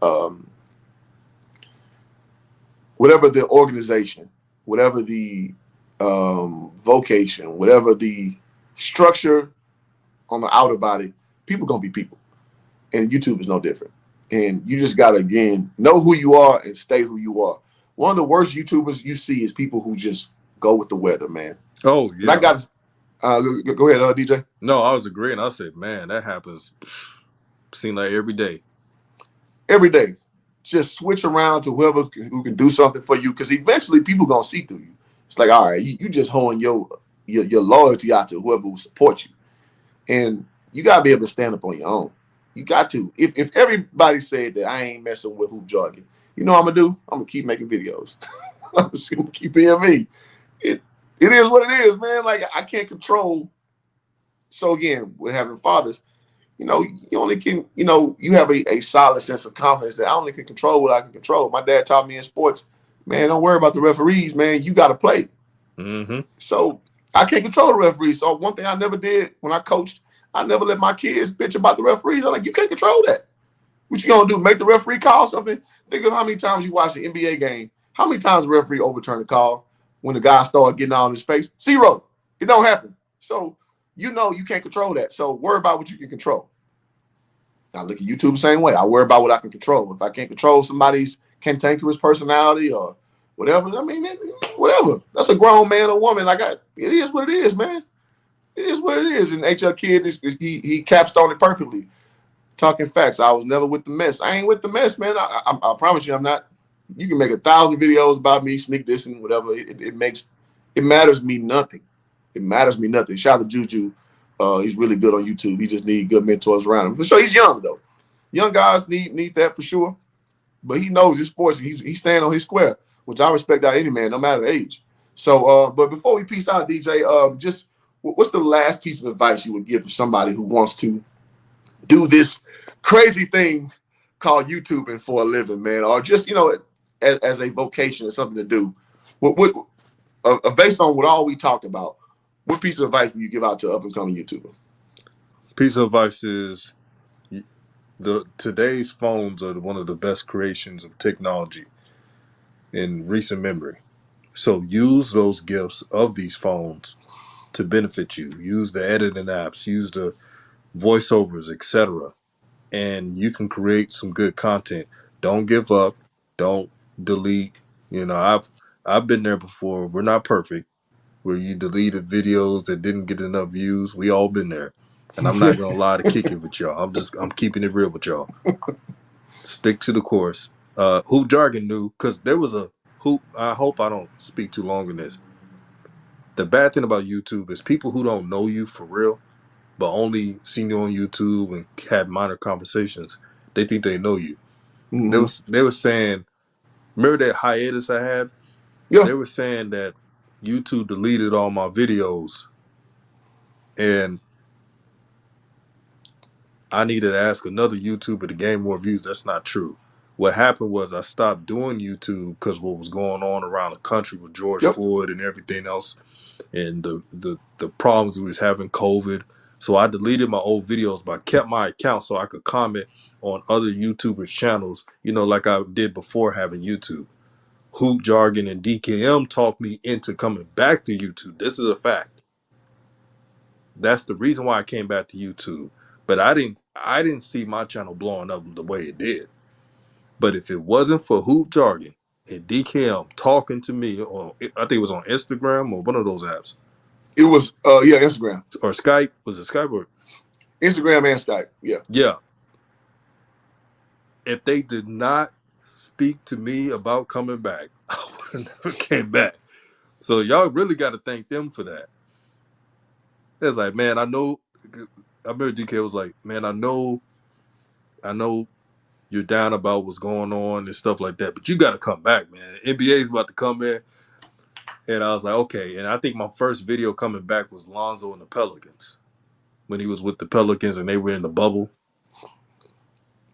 whatever the organization, whatever the vocation, whatever the structure on the outer body, people gonna be people, and YouTube is no different. And you just gotta, again, know who you are and stay who you are. One of the worst YouTubers you see is people who just go with the weather, man. Oh yeah. And I got go ahead, DJ. No, I was agreeing. I said, man, that happens. Seem like every day. Every day, just switch around to whoever who can do something for you, because eventually people gonna see through you. It's like, all right, you just holding your loyalty out to whoever will support you, and you gotta be able to stand up on your own. You got to. If everybody said that I ain't messing with hoop jargon, you know what I'm gonna do? I'm gonna keep making videos. I'm just gonna keep being me. It is what it is, man. Like, I can't control. So again, with having fathers, you only can, you have a solid sense of confidence that I only can control what I can control. My dad taught me in sports, man, don't worry about the referees, man. You got to play. Mm-hmm. So I can't control the referees. So one thing I never did when I coached, I never let my kids bitch about the referees. I'm like, you can't control that. What you gonna do? Make the referee call something? Think of how many times you watch the NBA game. How many times the referee overturned the call when the guy started getting all in his face? 0. It don't happen. So you can't control that. So worry about what you can control. I look at YouTube the same way. I worry about what I can control. If I can't control somebody's cantankerous personality or whatever, I mean, whatever. That's a grown man or woman. It is what it is, man. It is what it is. And HL Kid, he capstoned it perfectly. Talking facts. I was never with the mess. I ain't with the mess, man. I promise you I'm not. You can make 1,000 videos about me, sneak this and whatever. It matters me nothing. It matters me nothing. Shout out to Juju. He's really good on YouTube. He just needs good mentors around him. For sure, he's young though. Young guys need that for sure. But he knows his sports. He's staying on his square, which I respect out of any man, no matter the age. So, but before we peace out, DJ, just what's the last piece of advice you would give to somebody who wants to do this crazy thing called YouTubing for a living, man, or just as a vocation or something to do? What based on what all we talked about, what piece of advice would you give out to up and coming YouTuber? Piece of advice is today's phones are one of the best creations of technology in recent memory. So use those gifts of these phones to benefit you. Use the editing apps, use the voiceovers, etc. And you can create some good content. Don't give up. Don't delete. I've been there before. We're not perfect. Where you deleted videos that didn't get enough views. We all been there. And I'm not gonna lie to kick it with y'all. I'm keeping it real with y'all. Stick to the course. Hoop Jargon knew, because there was a hoop. I hope I don't speak too long in this. The bad thing about YouTube is people who don't know you for real, but only seen you on YouTube and had minor conversations, they think they know you. Mm-hmm. They were saying, remember that hiatus I had? Yeah. They were saying that YouTube deleted all my videos, and I needed to ask another YouTuber to gain more views. That's not true. What happened was I stopped doing YouTube because what was going on around the country with George Yep. Floyd and everything else, and the problems we was having, COVID. So I deleted my old videos, but I kept my account so I could comment on other YouTubers' channels, like I did before having YouTube. Hoop Jargon and DKM talked me into coming back to YouTube. This is a fact. That's the reason why I came back to YouTube. But I didn't see my channel blowing up the way it did. But if it wasn't for Hoop Jargon and DKM talking to me, or I think it was on Instagram or one of those apps, It was Instagram. or Skype. Was it Skype or Instagram and Skype. Yeah. Yeah. If they did not speak to me about coming back, I would have never came back. So y'all really got to thank them for that. It's like, man, I know. I remember DK was like, man, I know you're down about what's going on and stuff like that, but you got to come back, man. NBA's about to come in. And I was like, okay. And I think my first video coming back was Lonzo and the Pelicans, when he was with the Pelicans and they were in the bubble.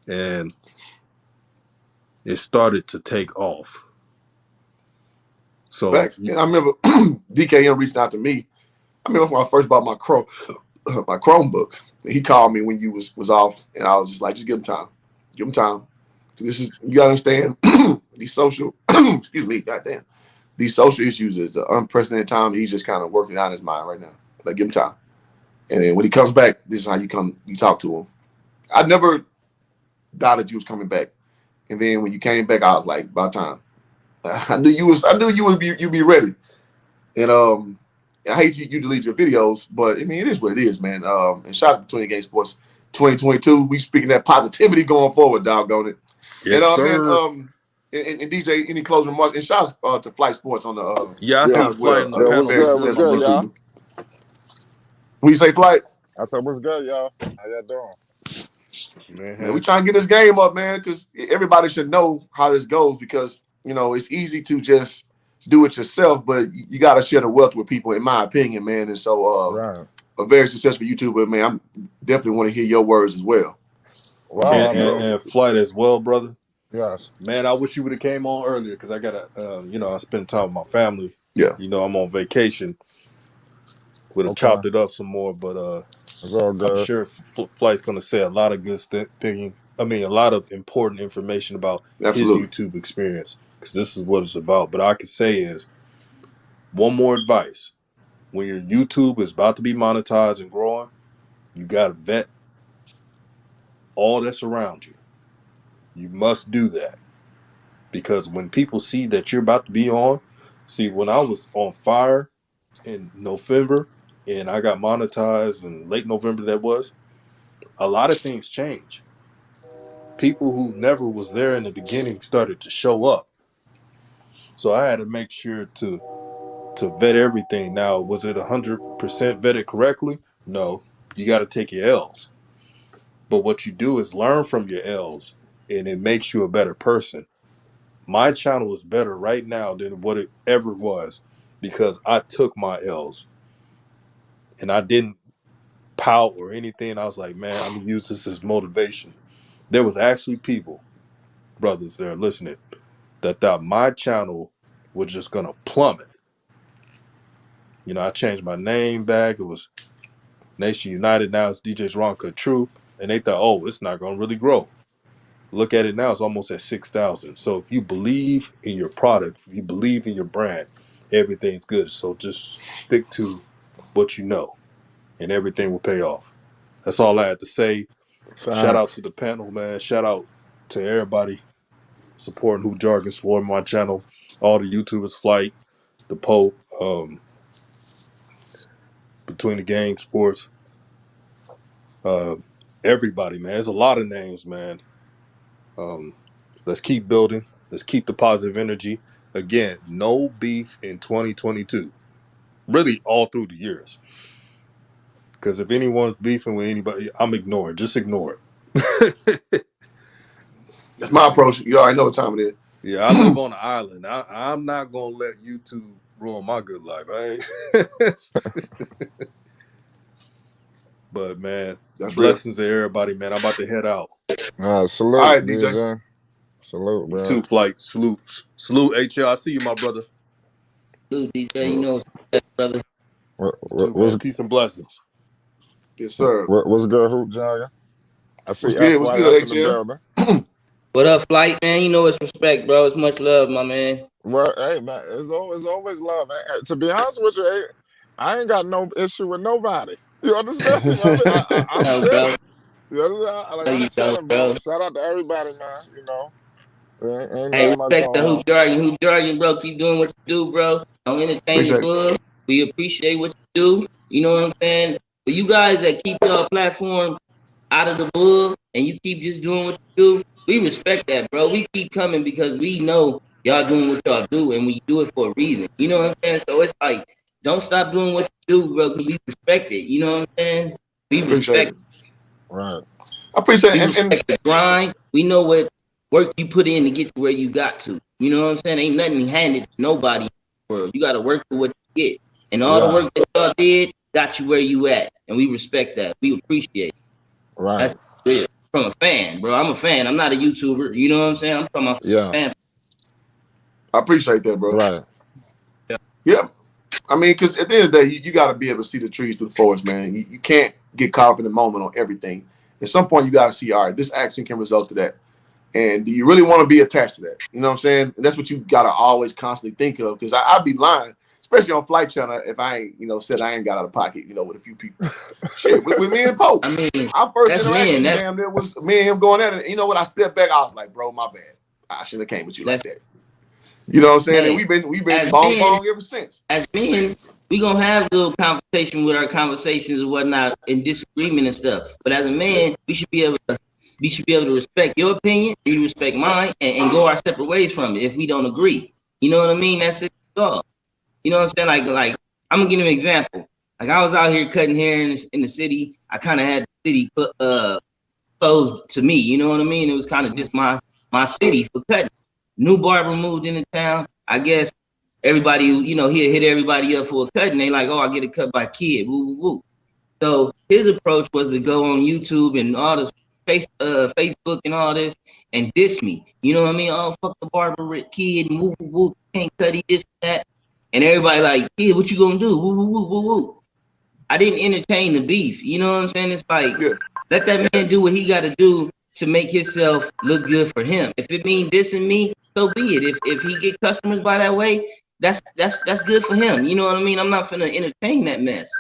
And it started to take off. So Facts. And I remember DKM reached out to me. I remember when I first bought my Chromebook. He called me when you was off, and I was just like, just give him time. Give him time. This is, you gotta understand, these social excuse me, goddamn. These social issues is an unprecedented time. He's just kind of working out in his mind right now. Like, give him time. And then when he comes back, this is how you talk to him. I never doubted you was coming back. And then when you came back, I was like, about time. I knew you'd be ready. And I hate you delete your videos, but I mean, it is what it is, man. And shout out to 20 Game Sports 2022. We speaking that positivity going forward, doggone it. Yes, and sir. man, and DJ, any closing remarks? And shout out to Flight Sports on the Yeah, I see Flight in the panel. What's good, y'all? When you say Flight? I said, what's good, y'all? How y'all doing? Man, we trying to get this game up, man, because everybody should know how this goes, because, it's easy to just do it yourself, but you got to share the wealth with people, in my opinion, man. And so Right. a very successful YouTuber, man, I definitely want to hear your words as well. Well, and Flight as well, brother. Yes. Man, I wish you would have came on earlier, because I got to, I spend time with my family. Yeah. I'm on vacation. Would have chopped it up some more, but it's all good. I'm sure Flight's going to say a lot of good thing. I mean, a lot of important information about Absolutely. his YouTube experience, because this is what it's about. But I can say is, one more advice. When your YouTube is about to be monetized and growing, you got to vet all that's around you. You must do that. Because when people see that you're about to be on, when I was on fire in November and I got monetized in late November, a lot of things change. People who never was there in the beginning started to show up. So I had to make sure to vet everything. Now, was it 100% vetted correctly? No. You got to take your L's. But what you do is learn from your L's, and it makes you a better person. My channel is better right now than what it ever was, because I took my L's and I didn't pout or anything. I was like, man, I'm gonna use this as motivation. There was actually people, brothers that are listening, that thought my channel was just gonna plummet. I changed my name back. It was Nation United. Now it's Djsrawtruth, and they thought, oh, it's not gonna really grow. Look at it now, it's almost at 6,000. So if you believe in your product, if you believe in your brand, everything's good. So just stick to what you know, and everything will pay off. That's all I had to say. Shout out to the panel, man. Shout out to everybody supporting Hoop Jargon, supporting my channel, all the YouTubers, Flight, the Pope, Between the Game Sports, everybody, man. There's a lot of names, man. Let's keep building. Let's keep the positive energy. Again, no beef in 2022. really all through the years. Because if anyone's beefing with anybody, I'm ignoring. Just ignore it. That's my approach. You already know what time it is. Yeah, I live on an island. I'm not gonna let YouTube ruin my good life. I ain't. But man, That's blessings to everybody, man. I'm about to head out. Salute, All right, DJ. Salute, bro. Two flight salute HL. I see you, my brother. Salute, DJ. You know what's brother. What's Peace and blessings. Yes, sir. what's good, Hoop Jargon? I see What's good? What's good, FYF in the HL? building. What up, Flight, man? You know it's respect, bro. It's much love, my man. Well, hey, man, it's always love, man. To be honest with you, I ain't got no issue with nobody. You understand? I'm No, chilling. You understand? Like, I'm chilling, bro. bro. Shout out to everybody, man. You know, ain't Hey, nothing much respect to going on. Hoop Jargon. Hoop Jargon, bro. Keep doing what you do, bro. Don't entertain Appreciate the bug. We appreciate what you do. You know what I'm saying? For you guys that keep your platform out of the bug and you keep just doing what you do, we respect that, bro. We keep coming because we know y'all doing what y'all do and we do it for a reason. You know what I'm saying? So it's like, don't stop doing what you do, bro, because we respect it. You know what I'm saying? We Appreciate respect it. Right. I appreciate We it. And respect the grind. We know what work you put in to get to where you got to. You know what I'm saying? Ain't nothing handed to nobody in the world. You got to work for what you get. And all the work that y'all did got you where you at. And we respect that. We appreciate it. Right. That's real. From a fan, bro. I'm a fan. I'm not a YouTuber. You know what I'm saying? I'm talking about fan. I appreciate that, bro. Right. Yeah. I mean, because at the end of the day, you got to be able to see the trees through the forest, man. You can't get caught up in the moment on everything. At some point, you got to see, all right, this action can result to that. And do you really want to be attached to that? You know what I'm saying? And that's what you got to always constantly think of. Because I'd be lying, especially on Flight Channel, if I ain't, said I ain't got out of pocket, with a few people. Shit, with me and Pope. I mean, our first that's interaction, men. damn, there was me and him going at it. You know what? I stepped back. I was like, bro, my bad. I shouldn't have came with you like that. You know what I'm saying? Hey, and we've been bong ever since. As men, we gonna have little conversation with our conversations and whatnot and disagreement and stuff. But as a man, we should be able to respect your opinion, and you respect mine, and go our separate ways from it if we don't agree. You know what I mean? That's it. All. You know what I'm saying? Like I'm gonna give you an example. Like I was out here cutting hair in the city. I kind of had the city closed to me. You know what I mean? It was kind of just my city for cutting. New barber moved into town. I guess everybody, he'll hit everybody up for a cut, and they like, oh, I get a cut by kid. Woo woo woo. So his approach was to go on YouTube and all this Facebook and all this and diss me. You know what I mean? Oh, fuck the barber kid, woo woo woo, can't cut it, this that. And everybody like, kid, what you gonna do? Woo woo woo woo woo. I didn't entertain the beef. You know what I'm saying? It's like, let that man do what he got to do to make himself look good for him. If it mean dissing me, so be it. If he get customers by that way, that's good for him. You know what I mean? I'm not finna entertain that mess.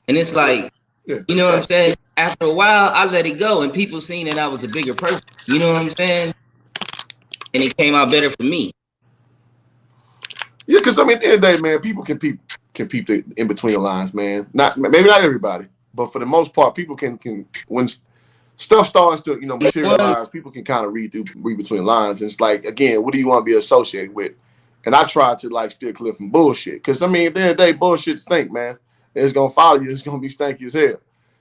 And it's like, you know what I'm saying? After a while, I let it go, and people seen that I was a bigger person. You know what I'm saying? And it came out better for me. Yeah, because I mean, at the end of the day, man, people can peep the in between the lines, man. Maybe not everybody, but for the most part, people can when stuff starts to materialize, people can kind of read between the lines. And it's like, again, what do you want to be associated with? And I try to steer clear from bullshit, because I mean, at the end of the day, bullshit stink, man. It's gonna follow you. It's gonna be stanky as hell.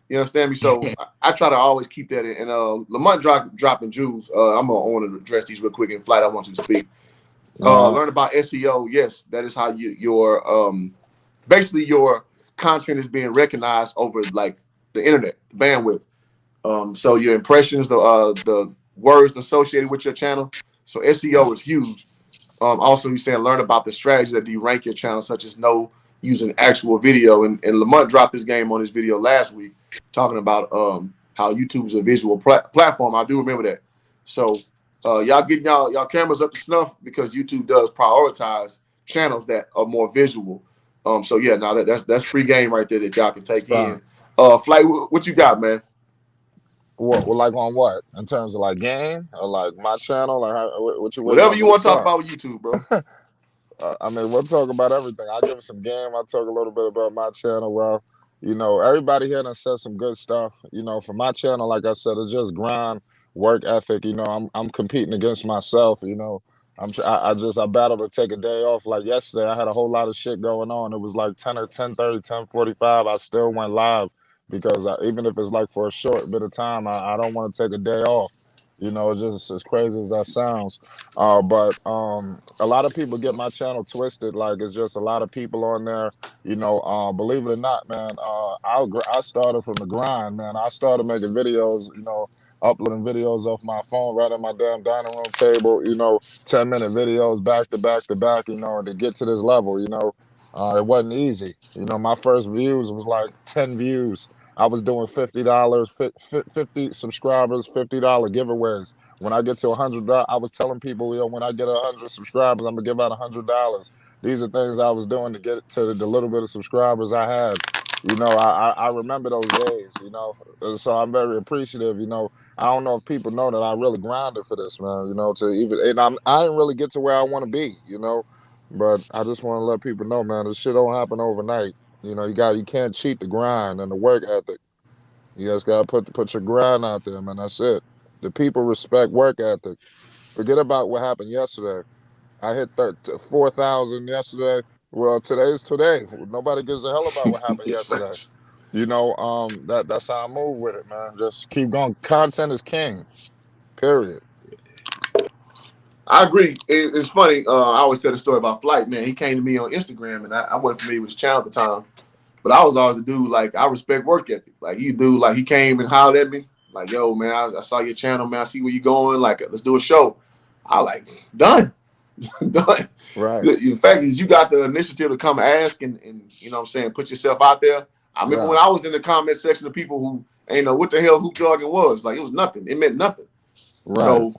You understand me? So I try to always keep that in. And Lamont dropping jewels. I'm gonna want to address these real quick in flight. I want you to speak. Learn about SEO. Yes, that is how your basically your content is being recognized over like the internet, the bandwidth. So your impressions, the words associated with your channel. So SEO is huge. Also, he's saying learn about the strategies that do rank your channel, such as using actual video. And Lamont dropped his game on his video last week, talking about how YouTube is a visual platform. I do remember that. So y'all getting y'all cameras up to snuff, because YouTube does prioritize channels that are more visual. So yeah, now that's free game right there that y'all can take in. Flight, what you got, man? What, like on what? In terms of like game or like my channel, or what you whatever you want to talk about with YouTube, bro. I mean, we'll talk about everything. I'll give it some game. I'll talk a little bit about my channel. Well, everybody here done said some good stuff. For my channel, like I said, it's just grind, work ethic. I'm competing against myself. I battled to take a day off. Like yesterday, I had a whole lot of shit going on. It was like 10 or 10:30, 10:45. I still went live because even if it's like for a short bit of time, I don't want to take a day off. You know, just as crazy as that sounds. But a lot of people get my channel twisted. Like it's just a lot of people on there. You know, believe it or not, man, I started from the grind, man. I started making videos, you know, uploading videos off my phone right on my damn dining room table, you know, 10-minute videos back to back to back, you know, and to get to this level, you know, it wasn't easy. You know, my first views was like 10 views. I was doing $50, 50 subscribers, $50 giveaways. When I get to $100, I was telling people, you know, when I get 100 subscribers, I'm gonna give out $100. These are things I was doing to get to the little bit of subscribers I had. You know, I remember those days, you know, so I'm very appreciative. You know, I don't know if people know that I really grinded for this, man, you know, to even, and I didn't really get to where I want to be, you know, but I just want to let people know, man, this shit don't happen overnight. You know, you can't cheat the grind and the work ethic. You just got to put your grind out there, man. That's it. The people respect work ethic. Forget about what happened yesterday. I hit 4,000 yesterday. Well, today's today. Nobody gives a hell about what happened yesterday. You know, that's how I move with it, man. Just keep going. Content is king. Period. I agree. It's funny. I always tell the story about Flight, man. He came to me on Instagram, and I wasn't familiar with his channel at the time. But I was always a dude, like, I respect work ethic. Like, he came and hollered at me. Like, yo, man, I saw your channel, man. I see where you're going. Like, let's do a show. I like, done. Done. Right. The fact is, you got the initiative to come ask and you know what I'm saying, put yourself out there. I remember when I was in the comment section of people who ain't know what the hell hoop jargon was. Like, it was nothing. It meant nothing. Right. So,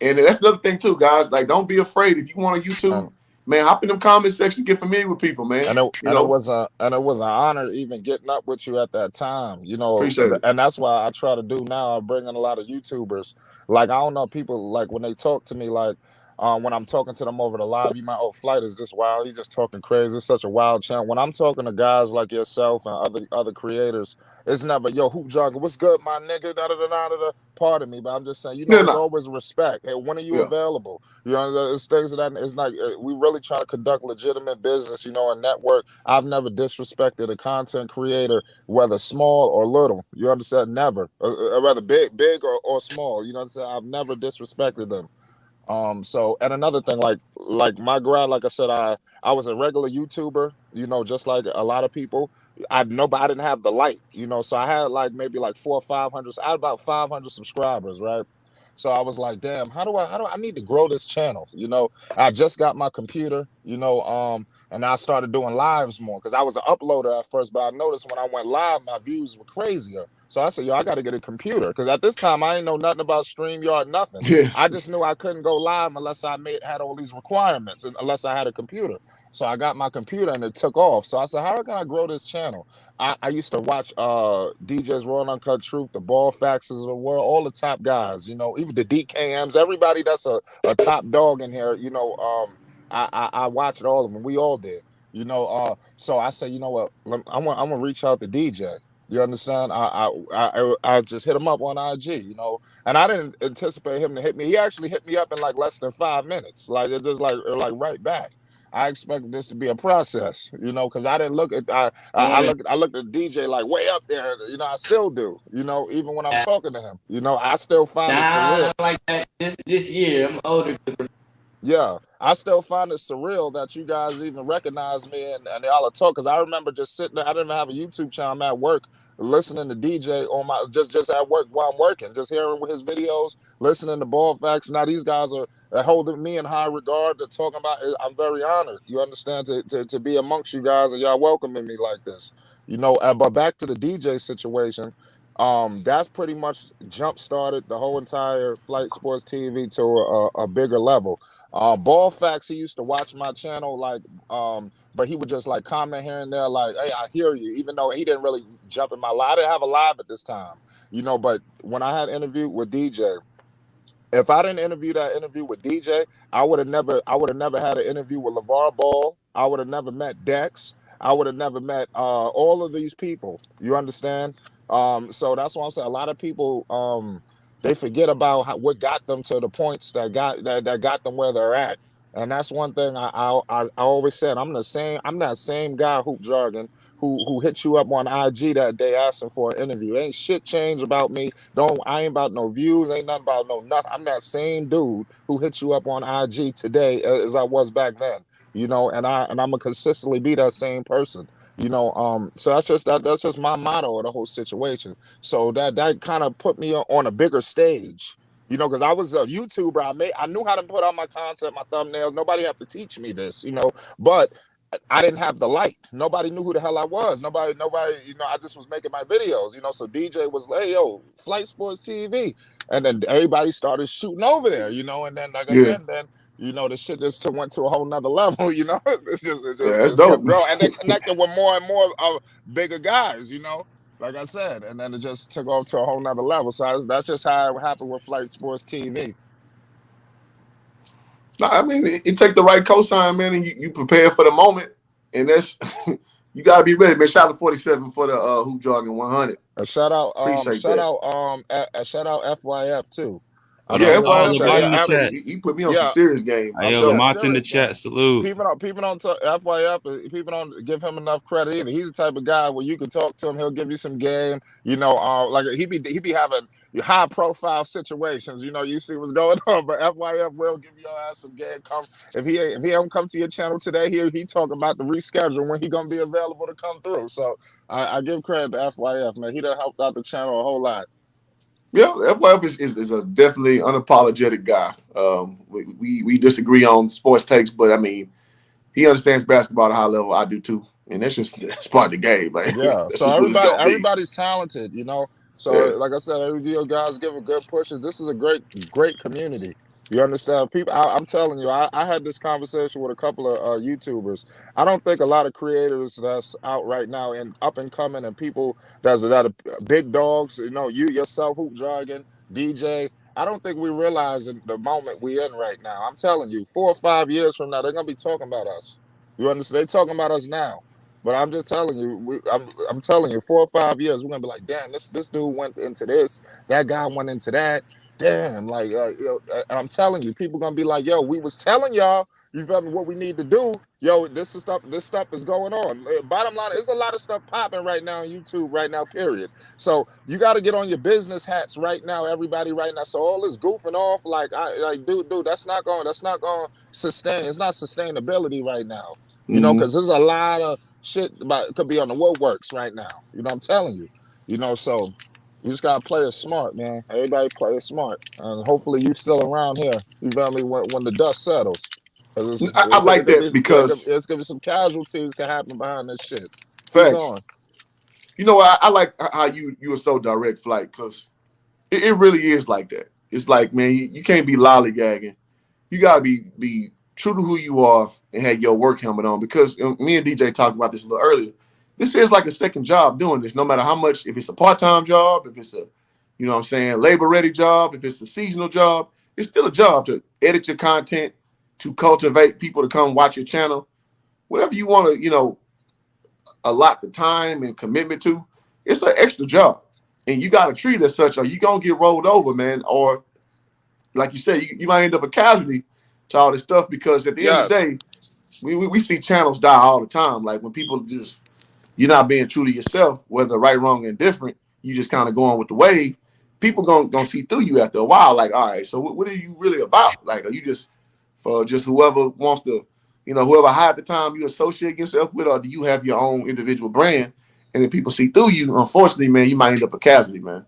and that's another thing too, guys. Like, don't be afraid. If you want to YouTube, man, hop in the comment section, get familiar with people, man. And it was an honor even getting up with you at that time, you know. Appreciate it. And that's why I try to do now. I bring in a lot of YouTubers. Like, I don't know, people, like, when they talk to me, like, when I'm talking to them over the live, you might, Flight is just wild. He's just talking crazy. It's such a wild channel. When I'm talking to guys like yourself and other creators, it's never, yo, hoop jargon, what's good, my nigga? Da, da, da, da, da. Pardon me, but I'm just saying, you know, it's always respect. Hey, when are you available? You know, it's things that it's like we really try to conduct legitimate business, you know, and network. I've never disrespected a content creator, whether small or little. You understand? Never. Whether big or small. You know what I'm saying? I've never disrespected them. So, and another thing, like my grind, like I said, I was a regular YouTuber, you know, just like a lot of people. I didn't have the light, you know, so I had like maybe like 400 or 500. I had about 500 subscribers, right? So I was like, damn, how do I need to grow this channel? You know, I just got my computer, you know, and I started doing lives more because I was an uploader at first, but I noticed when I went live, my views were crazier. So I said, yo, I got to get a computer because at this time I ain't know nothing about StreamYard, nothing. Yeah. I just knew I couldn't go live unless I had all these requirements, unless I had a computer. So I got my computer and it took off. So I said, how can I grow this channel? I used to watch Djsrawtruth, the Ball Faxes of the world, all the top guys, you know, even the DKMs, everybody that's a top dog in here, you know, I watched all of them. We all did, you know. So I said, you know what, I'm gonna reach out to DJ. You understand? I just hit him up on IG, you know, and I didn't anticipate him to hit me. He actually hit me up in like less than 5 minutes, like it just like right back. I expected this to be a process, you know, because I didn't look at I looked at DJ like way up there, you know. I still do, you know, even when I'm talking to him, you know, I still find it surreal. Like that this year, I'm older. Yeah, I still find it surreal that you guys even recognize me and y'all are talking. Because I remember just sitting there. I didn't even have a YouTube channel. I'm at work listening to DJ on my just at work while I'm working, just hearing his videos, listening to Ball Facts. Now these guys are holding me in high regard. They're talking about it. I'm very honored. You understand, to be amongst you guys and y'all welcoming me like this. You know, but back to the DJ situation. That's pretty much jump started the whole entire Flight Sports TV to a bigger level. Ball Facts, he used to watch my channel, like, but he would just like comment here and there, like, hey, I hear you, even though he didn't really jump in my live. I didn't have a live at this time, you know, but when I had an interview with DJ, if I didn't interview with DJ, I would have never had an interview with LeVar Ball. I would have never met Dex. I would have never met all of these people. You understand? So that's why I'm saying a lot of people They forget about what got them to the points that got them where they're at. And that's one thing I always said. I'm that same guy, Hoop Jargon, who hit you up on IG that day asking for an interview. Ain't shit changed about me. I ain't about no views. Ain't nothing about no nothing. I'm that same dude who hit you up on IG today as I was back then. And I'm gonna consistently be that same person. So that's just my motto of the whole situation. So that kind of put me on a bigger stage. Because I was a YouTuber. I knew how to put out my content, my thumbnails. Nobody had to teach me this, but I didn't have the light. Nobody knew who the hell I was. Nobody, I just was making my videos, so DJ was like, hey, yo, Flight Sports TV. And then everybody started shooting over there, and then, like I said, the shit just went to a whole nother level, it just kept growing. And then connected with more and more bigger guys, like I said, and then it just took off to a whole nother level. So that's just how it happened with Flight Sports TV. No, I mean, you take the right cosign, man, and you prepare for the moment, and that's you gotta be ready, man. Shout out to 47 for the Hoop Jargon 100. Shout out FYF too. He put me on some serious game. Lamont in the chat, salute. People don't talk FYF. People don't give him enough credit either. He's the type of guy where you can talk to him, he'll give you some game. Like he be having high profile situations. You see what's going on, but FYF will give your ass some game. If he don't come to your channel today, he talk about the reschedule when he gonna be available to come through. So I give credit to FYF, man. He done helped out the channel a whole lot. Yeah, FYF is a definitely unapologetic guy. We disagree on sports takes, but I mean, he understands basketball at a high level. I do too, and that's part of the game. Like, yeah, so everybody's talented, So like I said, every video guys giving good pushes. This is a great community. You understand? People, I'm telling you, I had this conversation with a couple of YouTubers. I don't think a lot of creators that's out right now and up and coming and people that are big dogs, you yourself, Hoop Jargon, DJ, I don't think we realize in the moment we're in right now. I'm telling you, 4 or 5 years from now, they're going to be talking about us. You understand? They're talking about us now. But I'm just telling you, I'm telling you, 4 or 5 years, we're going to be like, damn, this dude went into this, that guy went into that. Damn, like, I'm telling you, people gonna be like, yo, we was telling y'all, you feel me, what we need to do. Yo, this stuff is going on. Bottom line, there's a lot of stuff popping right now on YouTube right now, period. So you got to get on your business hats right now, everybody right now. So all this goofing off, dude, that's not going to sustain. It's not sustainability right now, because there's a lot of shit could be on the woodworks right now. I'm telling you, so. You just gotta play it smart, man. Everybody play it smart, and hopefully you still around here. You feel me? When the dust settles, I like that because it's gonna be some casualties can happen behind this shit. Facts. I like how you are so direct, Flight, because it really is like that. It's like, man, you can't be lollygagging. You gotta be true to who you are and have your work helmet on. Because me and DJ talked about this a little earlier. This is like a second job doing this, no matter how much, if it's a part-time job, if it's a, labor-ready job, if it's a seasonal job, it's still a job to edit your content, to cultivate people to come watch your channel. Whatever you want to, allot the time and commitment to, it's an extra job. And you got to treat it as such, or you're going to get rolled over, man. Or, like you said, you might end up a casualty to all this stuff because at the end of the day, we see channels die all the time. Like when people just... You're not being true to yourself, whether right, wrong, and different. You just kind of going with the wave. People gonna see through you after a while. Like, all right, so what are you really about? Like, are you just for just whoever wants to, whoever high at the time you associate yourself with, or do you have your own individual brand? And if people see through you, unfortunately, man, you might end up a casualty, man.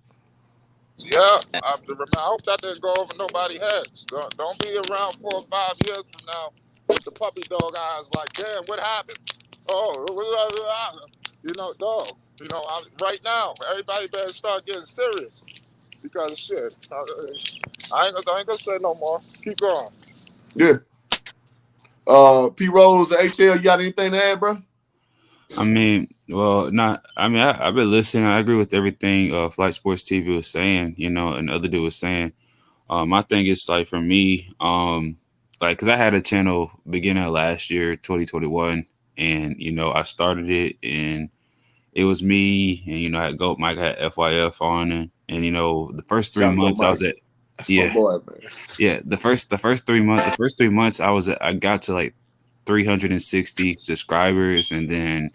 Yeah, I hope that didn't go over nobody's heads. Don't be around 4 or 5 years from now with the puppy dog eyes. Like, damn, what happened? Dog. Right now, everybody better start getting serious because shit. I ain't gonna say no more. Keep going. Yeah. P Rose, HL, you got anything to add, bro? I've been listening. I agree with everything Flight Sports TV was saying, and the other dude was saying. My thing is like for me, because I had a channel beginning of last year, 2021. And, I started it and it was me, and you know, I had Goat Mike, I had FYF on, and you know, the first 3 Shout out to months I was Mike. at, That's yeah, my boy, man. yeah, the first 3 months I got to like 360 subscribers, and then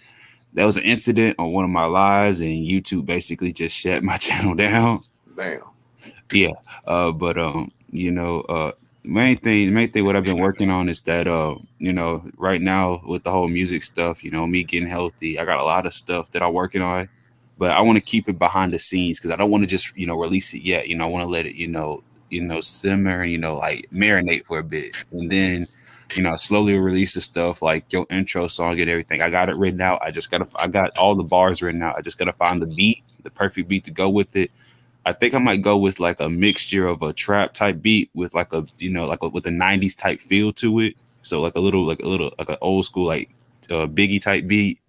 there was an incident on one of my lives, and YouTube basically just shut my channel down. Damn. Yeah, but you know, the main thing what I've been working on is that you know, right now with the whole music stuff, you know, me getting healthy, I got a lot of stuff that I'm working on, but I want to keep it behind the scenes because I don't want to just, you know, release it yet. You know, I want to let it, you know, simmer, you know, like marinate for a bit, and then, you know, slowly release the stuff like your intro song and everything. I got it written out. I got all the bars written out. I just gotta find the beat, the perfect beat to go with it. I think I might go with like a mixture of a trap type beat with like a, you know, with a 90s type feel to it. So like like an old school like Biggie type beat.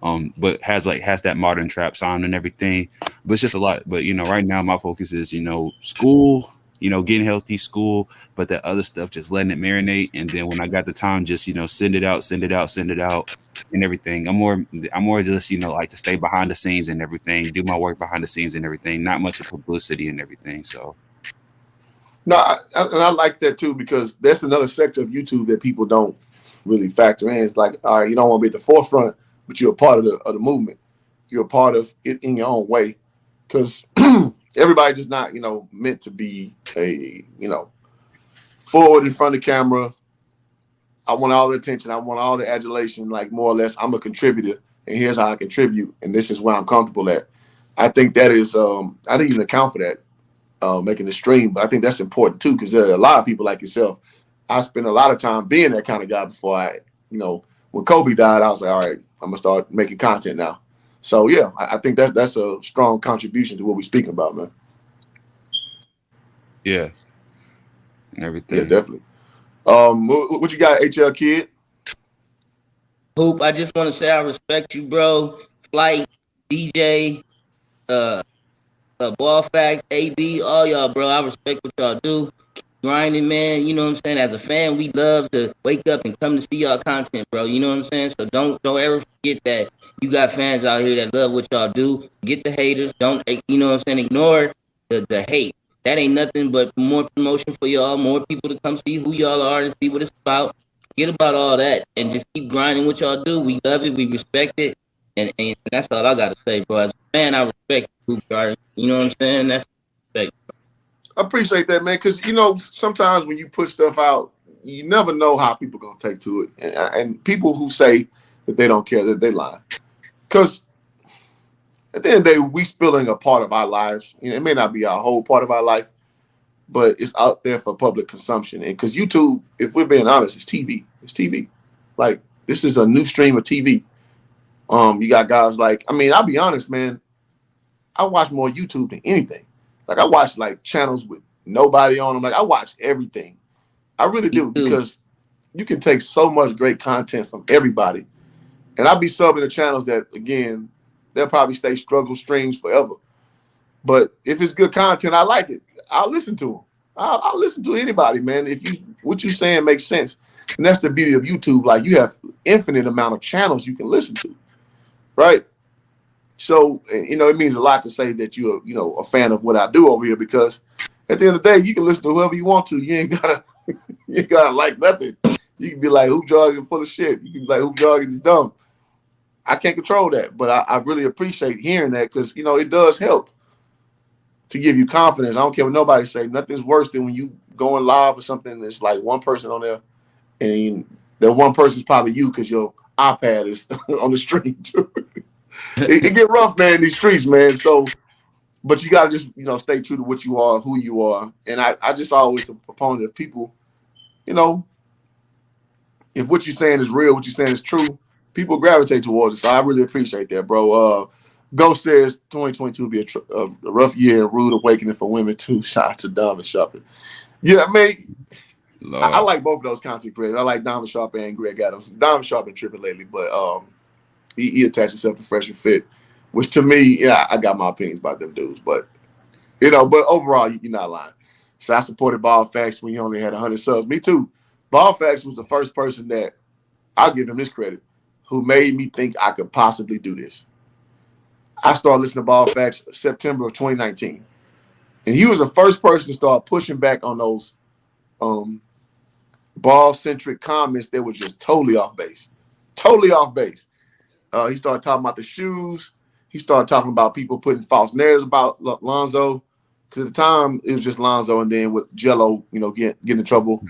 But has that modern trap sound and everything. But it's just a lot. But you know, right now my focus is, you know, school, you know, getting healthy, school, but that other stuff just letting it marinate. And then when I got the time, just, you know, send it out and everything. I'm more just, you know, like to stay behind the scenes and everything, do my work behind the scenes and everything, not much of publicity and everything. So No, and I like that too, because that's another sector of YouTube that people don't really factor in. It's like, all right, you don't want to be at the forefront, but you're a part of the movement. You're a part of it in your own way, because everybody just not, you know, meant to be a, you know, forward in front of the camera. I want all the attention. I want all the adulation. Like, more or less, I'm a contributor, and here's how I contribute, and this is where I'm comfortable at. I think that is, I didn't even account for that making the stream, but I think that's important too, because there are a lot of people like yourself. I spent a lot of time being that kind of guy before I, you know, when Kobe died, I was like, all right, I'm gonna start making content now. So yeah, I think that's a strong contribution to what we're speaking about, man. yeah, and everything. Yeah, definitely. What you got, HL Kid? Hoop, I just want to say I respect you, bro. Flight, DJ, Ball Facts, AB, all y'all, bro. I respect what y'all do. Grinding, man. You know what I'm saying? As a fan, we love to wake up and come to see y'all content, bro. You know what I'm saying? So don't ever forget that you got fans out here that love what y'all do. Get the haters. Don't, you know what I'm saying? Ignore the hate. That ain't nothing but more promotion for y'all, more people to come see who y'all are and see what it's about. Forget about all that and just keep grinding what y'all do. We love it. We respect it. And that's all I got to say, bro. As a fan, I respect you, Jargon. You know what I'm saying? That's respect. I appreciate that, man, because, you know, sometimes when you put stuff out, you never know how people gonna take to it, and people who say that they don't care, that they lie, because at the end of the day, we spilling a part of our lives. You know, it may not be our whole part of our life, but it's out there for public consumption. And because YouTube, if we're being honest, it's TV. It's TV. Like, this is a new stream of TV. You got guys like, I mean, I'll be honest, man, I watch more YouTube than anything. Like, I watch like channels with nobody on them. Like, I watch everything. I really do, because you can take so much great content from everybody. And I'll be subbing to channels that, again, they'll probably stay struggle streams forever. But if it's good content, I like it. I'll listen to them. I'll listen to anybody, man. If what you're saying makes sense. And that's the beauty of YouTube. Like, you have infinite amount of channels you can listen to, right? So, you know, it means a lot to say that you're, you know, a fan of what I do over here, because at the end of the day, you can listen to whoever you want to. You ain't gotta like nothing. You can be like, Hoop Jargon full of shit. You can be like, Hoop Jargon is dumb. I can't control that, but I really appreciate hearing that, because, you know, it does help to give you confidence. I don't care what nobody say. Nothing's worse than when you going live or something and it's like one person on there, and that one person's probably you because your iPad is on the stream too. It get rough, man, in these streets, man. So, but you got to just, you know, stay true to what you are, who you are. And I just always a proponent of people, you know, if what you're saying is real, what you're saying is true, people gravitate towards it. So I really appreciate that, bro. Ghost says 2022 will be a rough year, a rude awakening for women too. Shout out to Diamond Sharper. Yeah, I mean, I like both of those content creators. I like Diamond Sharper and Greg Adams. Diamond Sharper been tripping lately, but he attached himself to Fresh and Fit, which to me, yeah, I got my opinions about them dudes, but you know, but overall, you're not lying. So I supported Ball Facts when he only had 100 subs. Me too. Ball Facts was the first person that, I'll give him this credit, who made me think I could possibly do this. I started listening to Ball Facts September of 2019. And he was the first person to start pushing back on those ball-centric comments that were just totally off base. Totally off base. He started talking about the shoes. He started talking about people putting false narratives about Lonzo. Because at the time, it was just Lonzo, and then with Jello, you know, getting in trouble.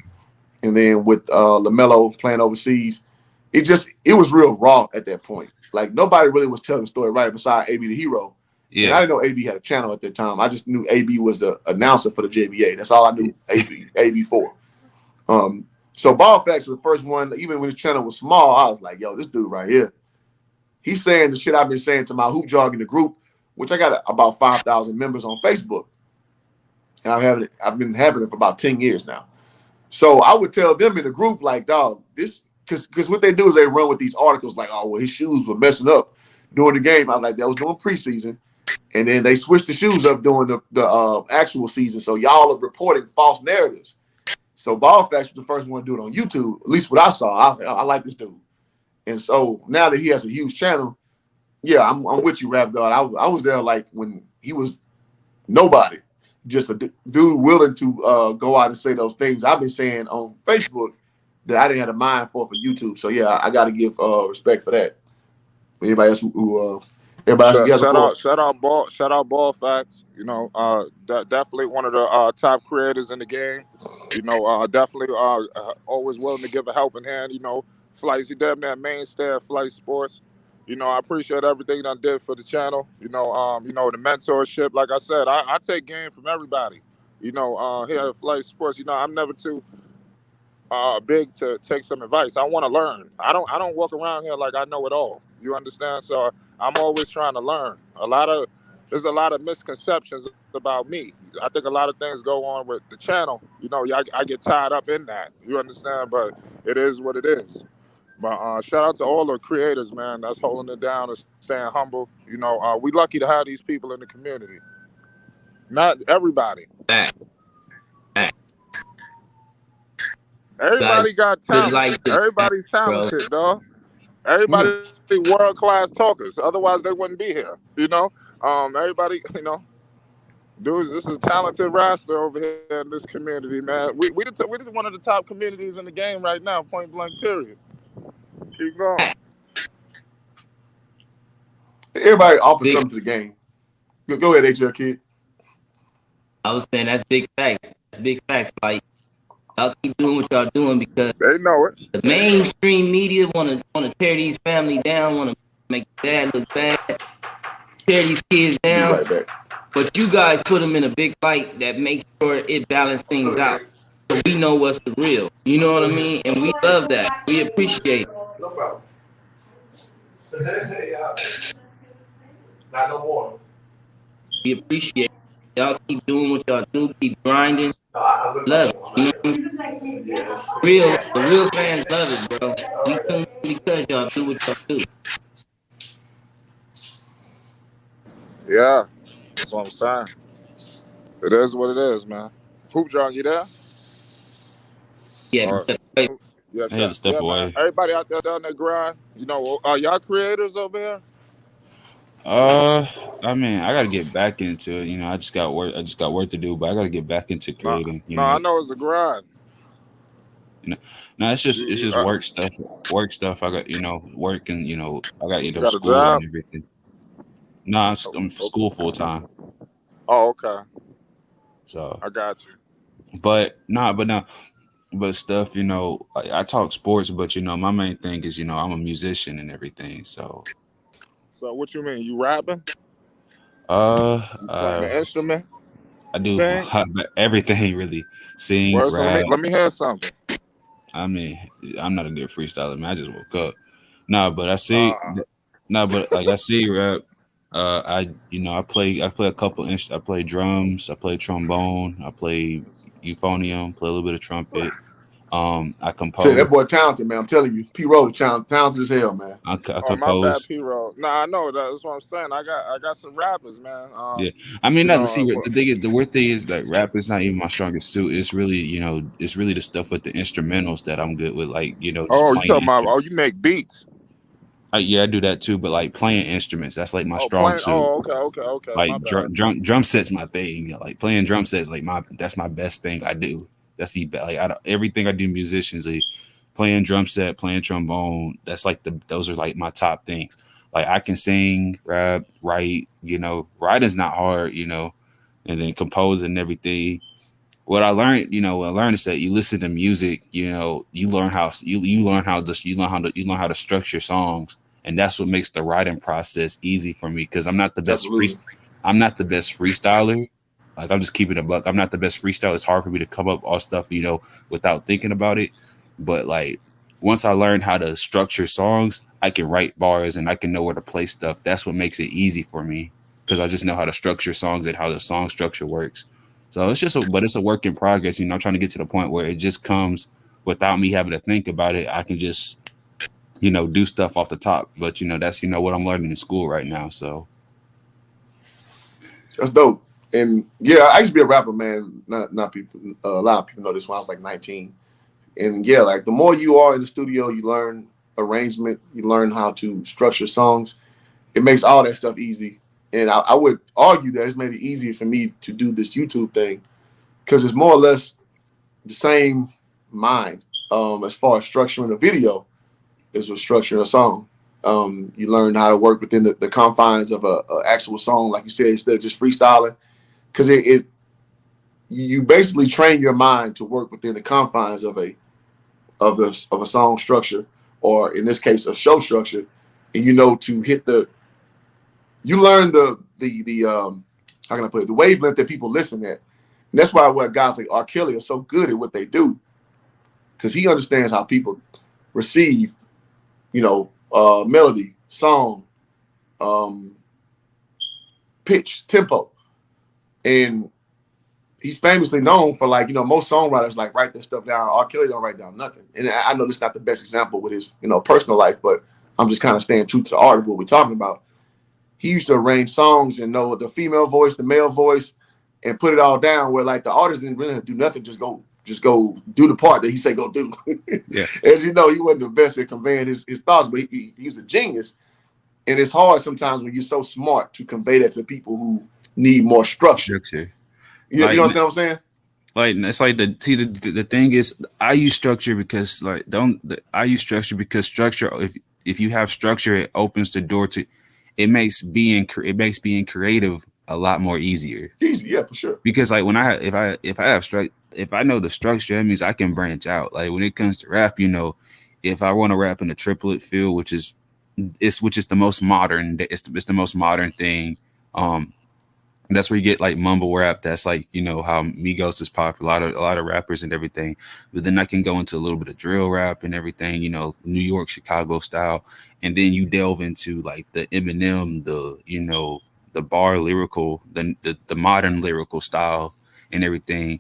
And then with LaMelo playing overseas. It was real raw at that point. Like, nobody really was telling the story right beside AB the Hero. Yeah. And I didn't know AB had a channel at that time. I just knew AB was the announcer for the JBA. That's all I knew AB for. So Ball Facts was the first one, even when his channel was small, I was like, yo, this dude right here. He's saying the shit I've been saying to my Hoop Jargon the group, which I got about 5,000 members on Facebook. And I've been having it for about 10 years now. So I would tell them in the group, like, dog, this, because what they do is they run with these articles like, oh, well, his shoes were messing up during the game. I was like, that was during preseason. And then they switched the shoes up during the actual season. So y'all are reporting false narratives. So Ball Facts was the first one to do it on YouTube. At least what I saw. I was like, oh, I like this dude. And so now that he has a huge channel, yeah, I'm with you, Rap God. I was there like when he was nobody. Just a dude willing to go out and say those things I've been saying on Facebook that I didn't have a mind for YouTube. So yeah, I got to give respect for that. Anybody else who everybody else shout out Ball Facts. You know, definitely one of the top creators in the game. You know, definitely always willing to give a helping hand. You know, Flights, he damn that mainstay of Flight Sports. You know, I appreciate everything I did for the channel. You know, the mentorship. Like I said, I take game from everybody. You know, here at Flight Sports, you know, I'm never too big to take some advice. I want to learn. I don't walk around here like I know it all. You understand? So I'm always trying to learn. There's a lot of misconceptions about me. I think a lot of things go on with the channel. You know, I get tied up in that. You understand? But it is what it is. But shout out to all the creators, man, that's holding it down and staying humble. You know, we lucky to have these people in the community. Not everybody. Everybody got talent. Everybody's talented, dog. Everybody world-class talkers. Otherwise, they wouldn't be here. You know, everybody, you know, dude, this is a talented roster over here in this community, man. We just one of the top communities in the game right now, point blank, period. Keep going. Everybody offers something to the game. Go ahead, HL Kid. I was saying that's big facts. That's big facts. Like, y'all keep doing what y'all doing because they know it. The mainstream media want to tear these family down, want to make dad look bad, tear these kids down. Right back. But you guys put them in a big light that makes sure it balances things out. So we know what's the real. You know what I mean? And we love that. We appreciate it. No problem. Not no more. We appreciate it. Y'all keep doing what y'all do. Keep grinding. Love it. You know? The real fans love it, bro. We tune in because y'all do what y'all do. Yeah, that's what I'm saying. It is what it is, man. Hoop John, you there? Yeah. I had to step away. Man. Everybody out there down that grind. You know, are y'all creators over here? I mean, I gotta get back into it. You know, I just got work to do, but I gotta get back into creating. You know? I know it's a grind. You know, no, it's just work stuff. I got, you know, work and, you know, I got school and everything. No, I'm school full time. Oh, okay. So I got you. But stuff, you know, I talk sports, but you know, my main thing is, you know, I'm a musician and everything. So what you mean? You rapping? Playing an instrument? I do everything really. Sing, rap. Let me hear something. I mean, I'm not a good freestyler, man. I just woke up. But I see. But like I see rap. I play a couple I play drums, I play trombone, I play euphonium, play a little bit of trumpet. I compose. That boy talented, man. I'm telling you, P-Roll talented as hell, man. I compose. My bad, P-Roll. I know that's what I'm saying. I got some rappers, man. Yeah, I mean, the weird thing is that rap is not even my strongest suit. It's really, you know, the stuff with the instrumentals that I'm good with, like, you know. You talking about? You make beats? Yeah, I do that too. But like playing instruments, that's like my Oh, strong playing. suit. Oh, okay. My Like bad. drum sets my thing. Like playing drum sets, like that's my best thing I do. That's the like everything I do musicianly, playing drum set, playing trombone. That's like those are like my top things. Like I can sing, rap, write. Writing's not hard. And then composing and everything. What I learned, is that you listen to music. You learn how to structure songs, and that's what makes the writing process easy for me because I'm not the best Absolutely. I'm not the best freestyler. Like I'm just keeping it a buck. I'm not the best freestyler. It's hard for me to come up all stuff, without thinking about it. But like once I learned how to structure songs, I can write bars and I can know where to play stuff. That's what makes it easy for me because I just know how to structure songs and how the song structure works. So but it's a work in progress. I'm trying to get to the point where it just comes without me having to think about it. I can just, do stuff off the top. But that's what I'm learning in school right now. So That's dope. And yeah, I used to be a rapper, man. Not people. A lot of people know this when I was like 19. And yeah, like the more you are in the studio, you learn arrangement, you learn how to structure songs. It makes all that stuff easy. And I would argue that it's made it easier for me to do this YouTube thing because it's more or less the same mind as far as structuring a video as with structuring a song. You learn how to work within the confines of a actual song, like you said, instead of just freestyling, because you basically train your mind to work within the confines of a song structure, or in this case, a show structure, and to hit you learn the how can I put it, the wavelength that people listen at, and that's why guys like R. Kelly are so good at what they do, because he understands how people receive, melody, song, pitch, tempo, and he's famously known for most songwriters like write their stuff down. R. Kelly don't write down nothing, and I know this is not the best example with his personal life, but I'm just kind of staying true to the art of what we're talking about. He used to arrange songs and know the female voice, the male voice, and put it all down where like the artist didn't really do nothing, just go do the part that he said go do. Yeah. As you know, he wasn't the best at conveying his thoughts, but he was a genius. And it's hard sometimes when you're so smart to convey that to people who need more structure. You understand what I'm saying? Like it's like the thing is, I use structure because structure. If you have structure, it opens the door to. It makes being creative a lot more easier. Easy, yeah, for sure. Because like when if I know the structure, that means I can branch out. Like when it comes to rap, if I want to rap in the triplet field, which is the most modern, it's the most modern thing. That's where you get like mumble rap. That's like how Migos is popular, a lot of rappers and everything. But then I can go into a little bit of drill rap and everything, New York, Chicago style, and then you delve into like the Eminem, the bar lyrical, the modern lyrical style and everything.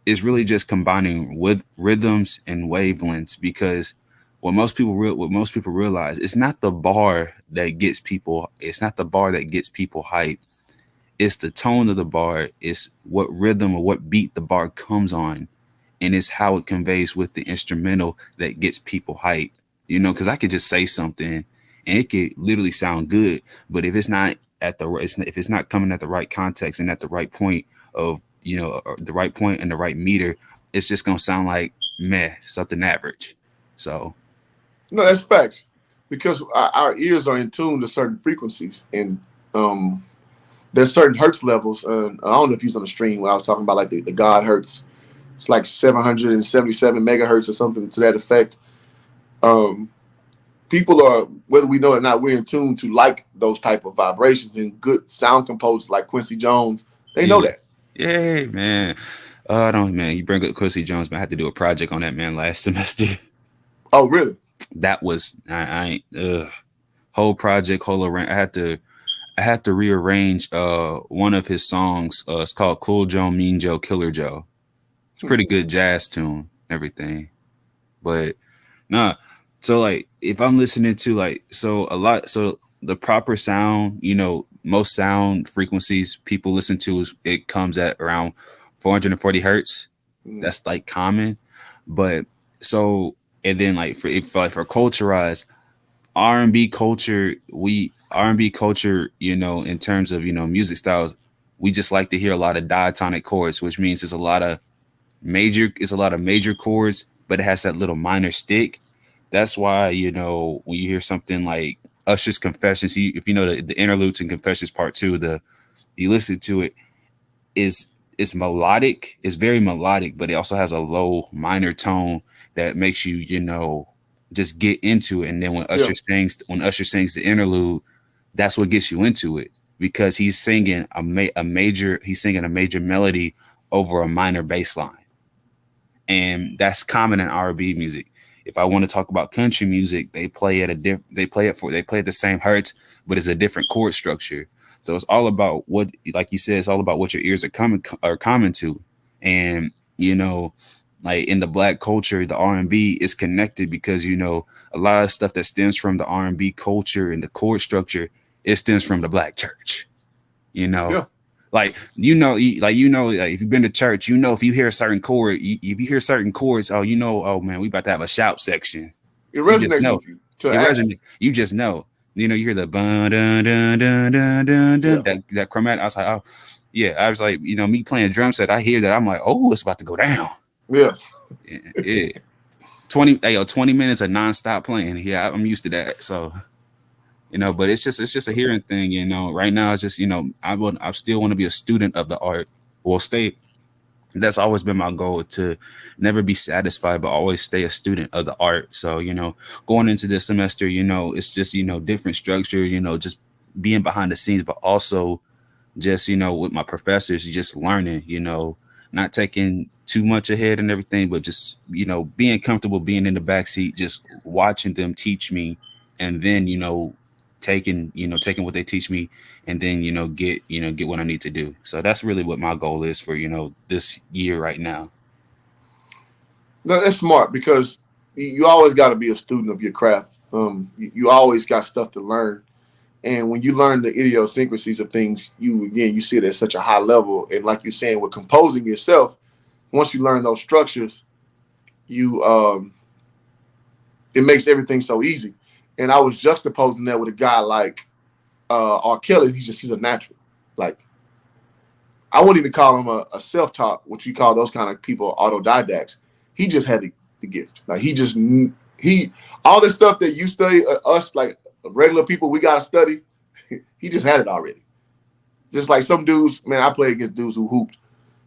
Is really just combining with rhythms and wavelengths, because what most people realize, it's not the bar that gets people. It's not the bar that gets people hype. It's the tone of the bar. It's what rhythm or what beat the bar comes on. And it's how it conveys with the instrumental that gets people hype. Because I could just say something and it could literally sound good. But if it's not if it's not coming at the right context and at the right point of, the right point and the right meter, it's just going to sound like something average. So. No, that's facts. Because our ears are in tune to certain frequencies. And, there's certain hertz levels. I don't know if you was on the stream when I was talking about like the God hertz. It's like 777 megahertz or something to that effect. People are, whether we know it or not, we're in tune to like those type of vibrations, and good sound composers like Quincy Jones, they know that. Yeah, man. I don't, man. You bring up Quincy Jones, man. I had to do a project on that man last semester. Oh, really? That was whole project, whole arrange. I had to rearrange one of his songs. It's called Cool Joe, Mean Joe, Killer Joe. It's a pretty good jazz tune, everything. But so like if I'm listening to the proper sound, most sound frequencies people listen to it comes at around 440 hertz. That's like common. But so, and then like for Culturized, R&B culture, you know, in terms of, you know, music styles, we just like to hear a lot of diatonic chords, which means it's a lot of major chords, but it has that little minor stick. That's why, you know, when you hear something like Usher's Confessions, if you know the interludes and Confessions Part 2, you listen to it, it's melodic, it's very melodic, but it also has a low minor tone that makes you, you know, just get into it. And then when Usher sings the interlude, that's what gets you into it, because he's singing a major melody over a minor bass line. And that's common in R&B music. If I want to talk about country music, they play at the same hertz, but it's a different chord structure. So it's all about what, like you said, it's all about what your ears are common to. And, you know, like in the Black culture, the R&B is connected because, you know, a lot of stuff that stems from the R&B culture and the chord structure, it stems from the Black church, you know. Yeah. Like, like if you've been to church, you know, if you hear a certain chord, if you hear certain chords, oh, you know, oh man, we about to have a shout section. It resonates with you. You just know. You know, you hear the dun, dun, dun, dun, dun, dun, that chromatic. I was like, oh, yeah. I was like, you know, me playing drum set, I hear that. I'm like, oh, it's about to go down. Yeah. Yeah. 20 minutes of nonstop playing. Yeah, I'm used to that. So, you know, but it's just a hearing thing, you know. Right now, it's just, you know, I still want to be a student of the art. That's always been my goal, to never be satisfied, but always stay a student of the art. So, you know, going into this semester, you know, it's just, you know, different structure, you know, just being behind the scenes, but also just, you know, with my professors, just learning, you know, not taking too much ahead and everything, but just, you know, being comfortable being in the backseat, just watching them teach me, and then, you know, taking what they teach me, and then, you know, get what I need to do. So that's really what my goal is for, you know, this year right now. No, that's smart, because you always got to be a student of your craft. You always got stuff to learn. And when you learn the idiosyncrasies of things, you see it at such a high level. And like you're saying, with composing yourself, once you learn those structures, it makes everything so easy. And I was juxtaposing that with a guy like R. Kelly. He's a natural. Like, I wouldn't even call him a self-taught, what you call those kind of people autodidacts. He just had the gift. Like, all the stuff that you study, us like regular people, we gotta study. He just had it already. Just like some dudes, man, I played against dudes who hooped.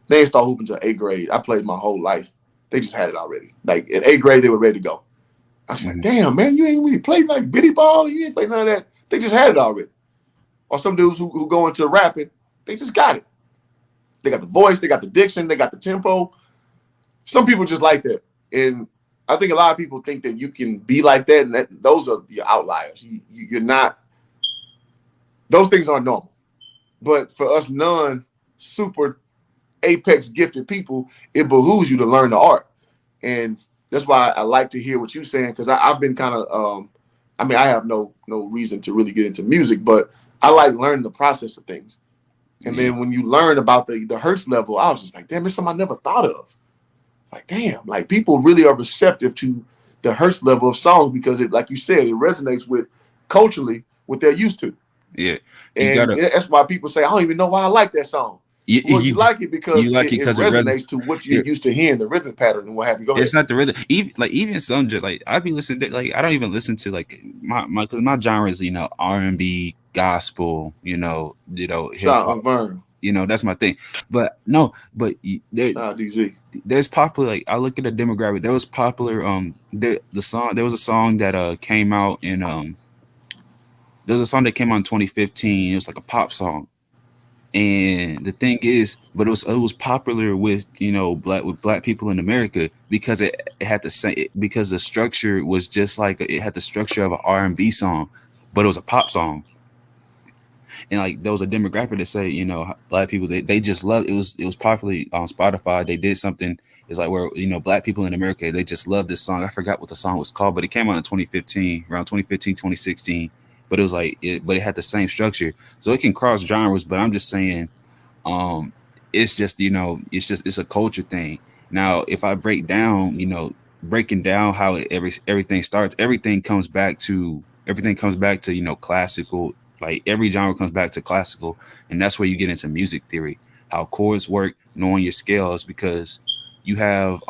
They didn't start hooping until 8th grade. I played my whole life. They just had it already. Like, in 8th grade, they were ready to go. I was like, damn, man, you ain't really played like bitty ball. You ain't played none of that. They just had it already. Or some dudes who go into rapping, they just got it. They got the voice, they got the diction, they got the tempo. Some people just like that. And I think a lot of people think that you can be like that, and those are the outliers. You're not. Those things aren't normal. But for us non-super apex gifted people, it behooves you to learn the art. And that's why I like to hear what you're saying, because I've been kind of, I have no reason to really get into music, but I like learning the process of things. And then when you learn about the hertz level, I was just like, damn, it's something I never thought of. Like, damn, like people really are receptive to the hertz level of songs, because it, like you said, it resonates with culturally what they're used to. Yeah. And that's why people say, I don't even know why I like that song. You like it because it resonates to what you're used to hearing, the rhythm pattern and what have you. Go ahead. It's not the rhythm. Even some, like, I be listening to, like, I don't even listen to, like, my genre is, you know, R&B, gospel, you know, hip hop. You know, that's my thing. But there's popular, like, I look at the demographic. There was popular there was a song that came out in there was a song that came out in 2015. It was like a pop song. And the thing is, but it was popular with, you know, black people in America, because it had the same, because the structure was just like, it had the structure of an R&B song, but it was a pop song. And like, there was a demographic that say, you know, black people, they just love it. It was popular on Spotify. They did something. It's like, where, you know, black people in America, they just love this song. I forgot what the song was called, but it came out in 2015, around 2015, 2016. But it was like, but it had the same structure, so it can cross genres. But I'm just saying, it's just, you know, it's a culture thing. Now, if I breaking down how everything starts, everything comes back to everything comes back to, you know, classical. Like every genre comes back to classical, and that's where you get into music theory, how chords work, knowing your scales, because you have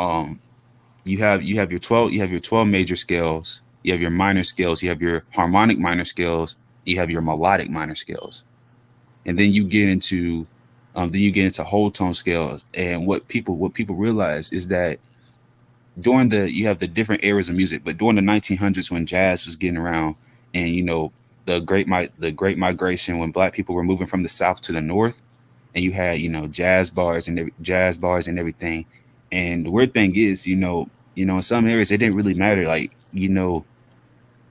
your 12 major scales, you have your minor scales, you have your harmonic minor scales, you have your melodic minor scales, and then you get into whole tone scales. And what people realize is that you have the different eras of music, but during the 1900s when jazz was getting around, and you know the great migration when black people were moving from the south to the north, and you had, you know, jazz bars and everything. And the weird thing is, in some areas it didn't really matter. Like, you know,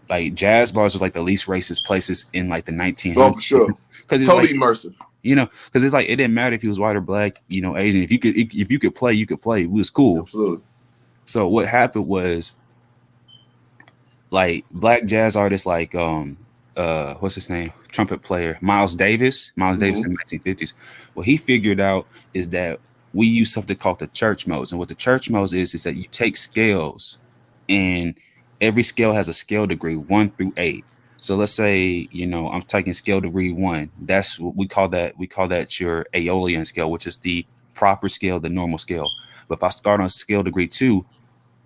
like jazz bars was like the least racist places in like the 1900s. Oh, for sure. Because it's totally like, immersive. you know, because it's like it didn't matter if he was white or black, you know, Asian. If you could play, you could play. It was cool. Absolutely. So what happened was, like, black jazz artists like what's his name, trumpet player Miles Davis in the 1950s. What he figured out is that we use something called the church modes, and what the church modes is that you take scales, and every scale has a scale degree 1 through 8. So let's say, you know, I'm taking scale degree 1. That's what we call that your Aeolian scale, which is the proper scale, the normal scale. But if I start on scale degree 2,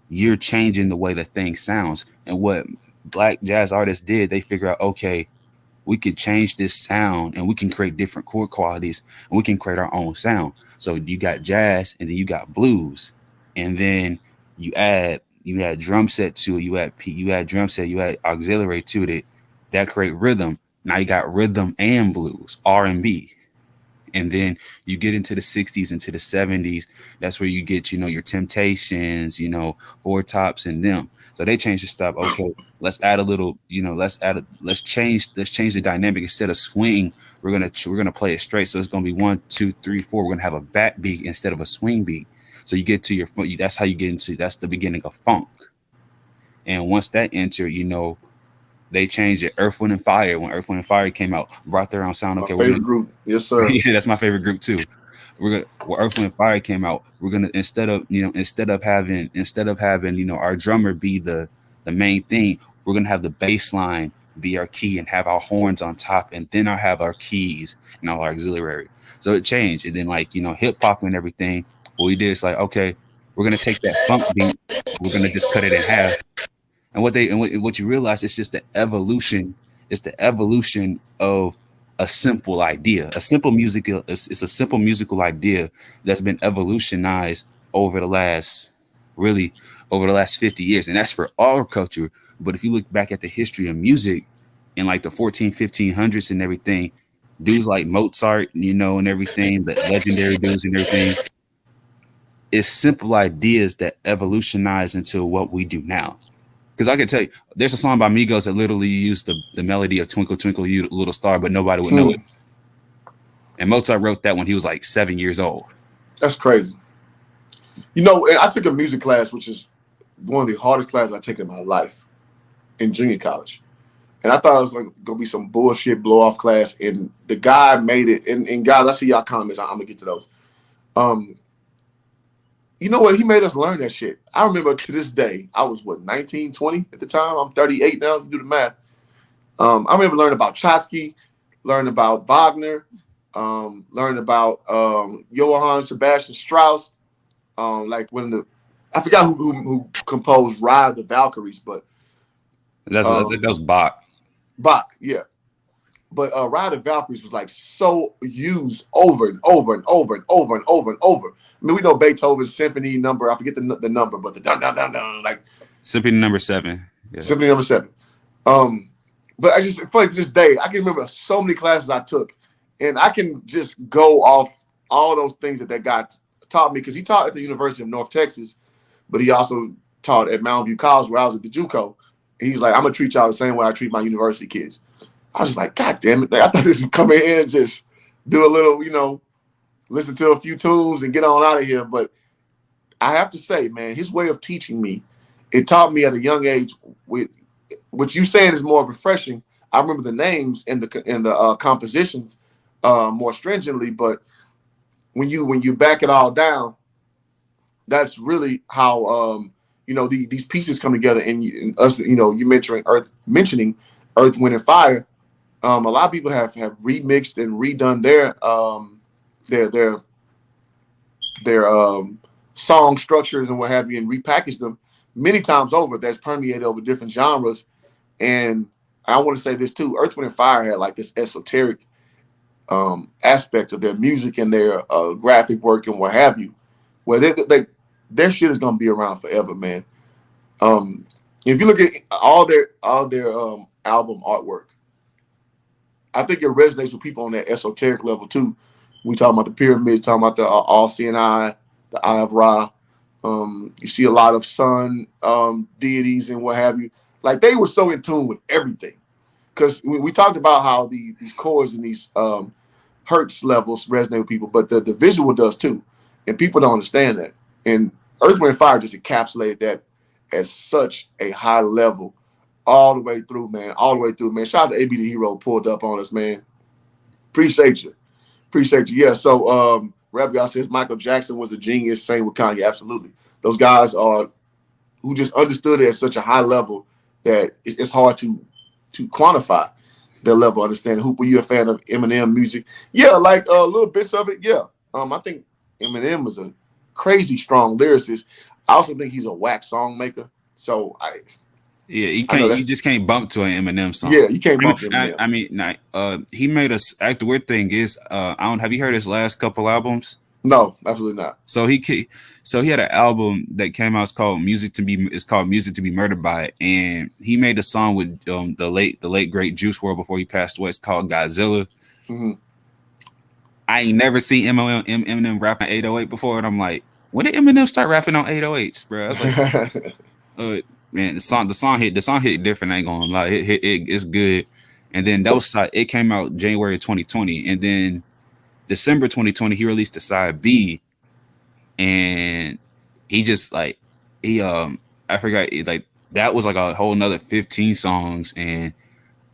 you're changing the way the thing sounds. And what black jazz artists did, they figure out, okay, we could change this sound and we can create different chord qualities and we can create our own sound. So you got jazz and then you got blues, and then you add drum set to it, you add drum set, you add auxiliary to it, that create rhythm. Now you got rhythm and blues, R&B. And then you get into the 60s, into the 70s. That's where you get, you know, your Temptations, you know, Four Tops and them. So they changed the stuff. Okay, let's add a little, you know, let's change the dynamic. Instead of swing, we're gonna play it straight. So it's gonna be 1, 2, 3, 4. We're gonna have a back beat instead of a swing beat. So you get to that's how you get into, that's the beginning of funk. And once that entered, you know, they changed it. Earth, Wind, and Fire. When Earth, Wind, and Fire came out, brought their own sound. Okay, my favorite group. Yes, sir. Yeah, that's my favorite group too. When Earth, Wind, and Fire came out, we're gonna instead of having you know our drummer be the main thing, we're gonna have the bass line be our key and have our horns on top, and then I'll have our keys and all our auxiliary. So it changed, and then, like, you know, hip hop and everything. What we did is like, okay, we're gonna take that funk beat, we're gonna just cut it in half. And what you realize, it's just the evolution. It's the evolution of a simple idea. It's a simple musical idea that's been evolutionized over the last 50 years. And that's for all culture. But if you look back at the history of music in like the 1500s and everything, dudes like Mozart, you know, and everything, the legendary dudes and everything, it's simple ideas that evolutionize into what we do now. Because I can tell you, there's a song by Migos that literally used the melody of Twinkle, Twinkle, You Little Star, but nobody would know it. And Mozart wrote that when he was like 7 years old. That's crazy. You know, and I took a music class, which is one of the hardest classes I take in my life, in junior college. And I thought it was like going to be some bullshit blow-off class. And the guy made it. And guys, I see y'all comments. I'm going to get to those. You know what? He made us learn that shit. I remember to this day, I was, 19, 20 at the time? I'm 38 now, if you do the math. I remember learning about Trotsky, learning about Wagner, learning about Johann Sebastian Strauss. Like when I forgot who composed Ride of the Valkyries, but that was Bach. Bach, yeah. But Ride of the Valkyries was like so used over and over and over and over and over and over. I mean, we know Beethoven's symphony number. I forget the number, but the dun dun dun dun, like symphony number 7. Yeah. Symphony number 7. But I just funny to this day, I can remember so many classes I took, and I can just go off all those things that guy taught me, because he taught at the University of North Texas, but he also taught at Mountain View College where I was at the JUCO. And he's like, I'm gonna treat y'all the same way I treat my university kids. I was just like, God damn it! Like, I thought this would come in here and just do a little, you know, listen to a few tunes and get on out of here. But I have to say, man, his way of teaching me, it taught me at a young age. With what you saying is more refreshing. I remember the names and the compositions more stringently, but when you back it all down, that's really how you know these pieces come together. And us, you know, you mentioning Earth, Wind, and Fire, a lot of people have remixed and redone their song structures and what have you, and repackaged them many times over. That's permeated over different genres. And I want to say this too: Earth, Wind, and Fire had like this esoteric aspect of their music and their graphic work and what have you, where their shit is gonna be around forever, man. If you look at all their album artwork, I think it resonates with people on that esoteric level too. We talking about the pyramid, talking about the All Seeing Eye, the Eye of Ra. You see a lot of sun deities and what have you. Like they were so in tune with everything, because we talked about how these chords and these hertz levels resonate with people, but the visual does too, and people don't understand that. And Earth, Wind, and Fire just encapsulated that at such a high level all the way through, man. All the way through, man. Shout out to AB the Hero, pulled up on us, man. Appreciate you. Yeah, so Rap God says Michael Jackson was a genius, same with Kanye. Absolutely. Those guys are who just understood it at such a high level that it's hard to quantify their level of understanding. Were you a fan of Eminem music? Yeah, like little bits of it, yeah. I think Eminem was a crazy strong lyricist. I also think he's a whack song maker. So you just can't bump to an Eminem song. Yeah, you can't bump to Eminem. I mean, he made us act. The weird thing is, have you heard his last couple albums? No, absolutely not. So he had an album that came out. It's called Music to Be Murdered By, and he made a song with the late great Juice WRLD before he passed away. It's called Godzilla. Mm-hmm. I ain't never seen Eminem rapping 808 before, and I'm like, when did Eminem start rapping on 808s, bro? I was like, man, the song hit different. I ain't gonna lie, it's good. And then it came out January 2020, and then December 2020 he released the side B, and he just like I forgot, like that was like a whole nother 15 songs, and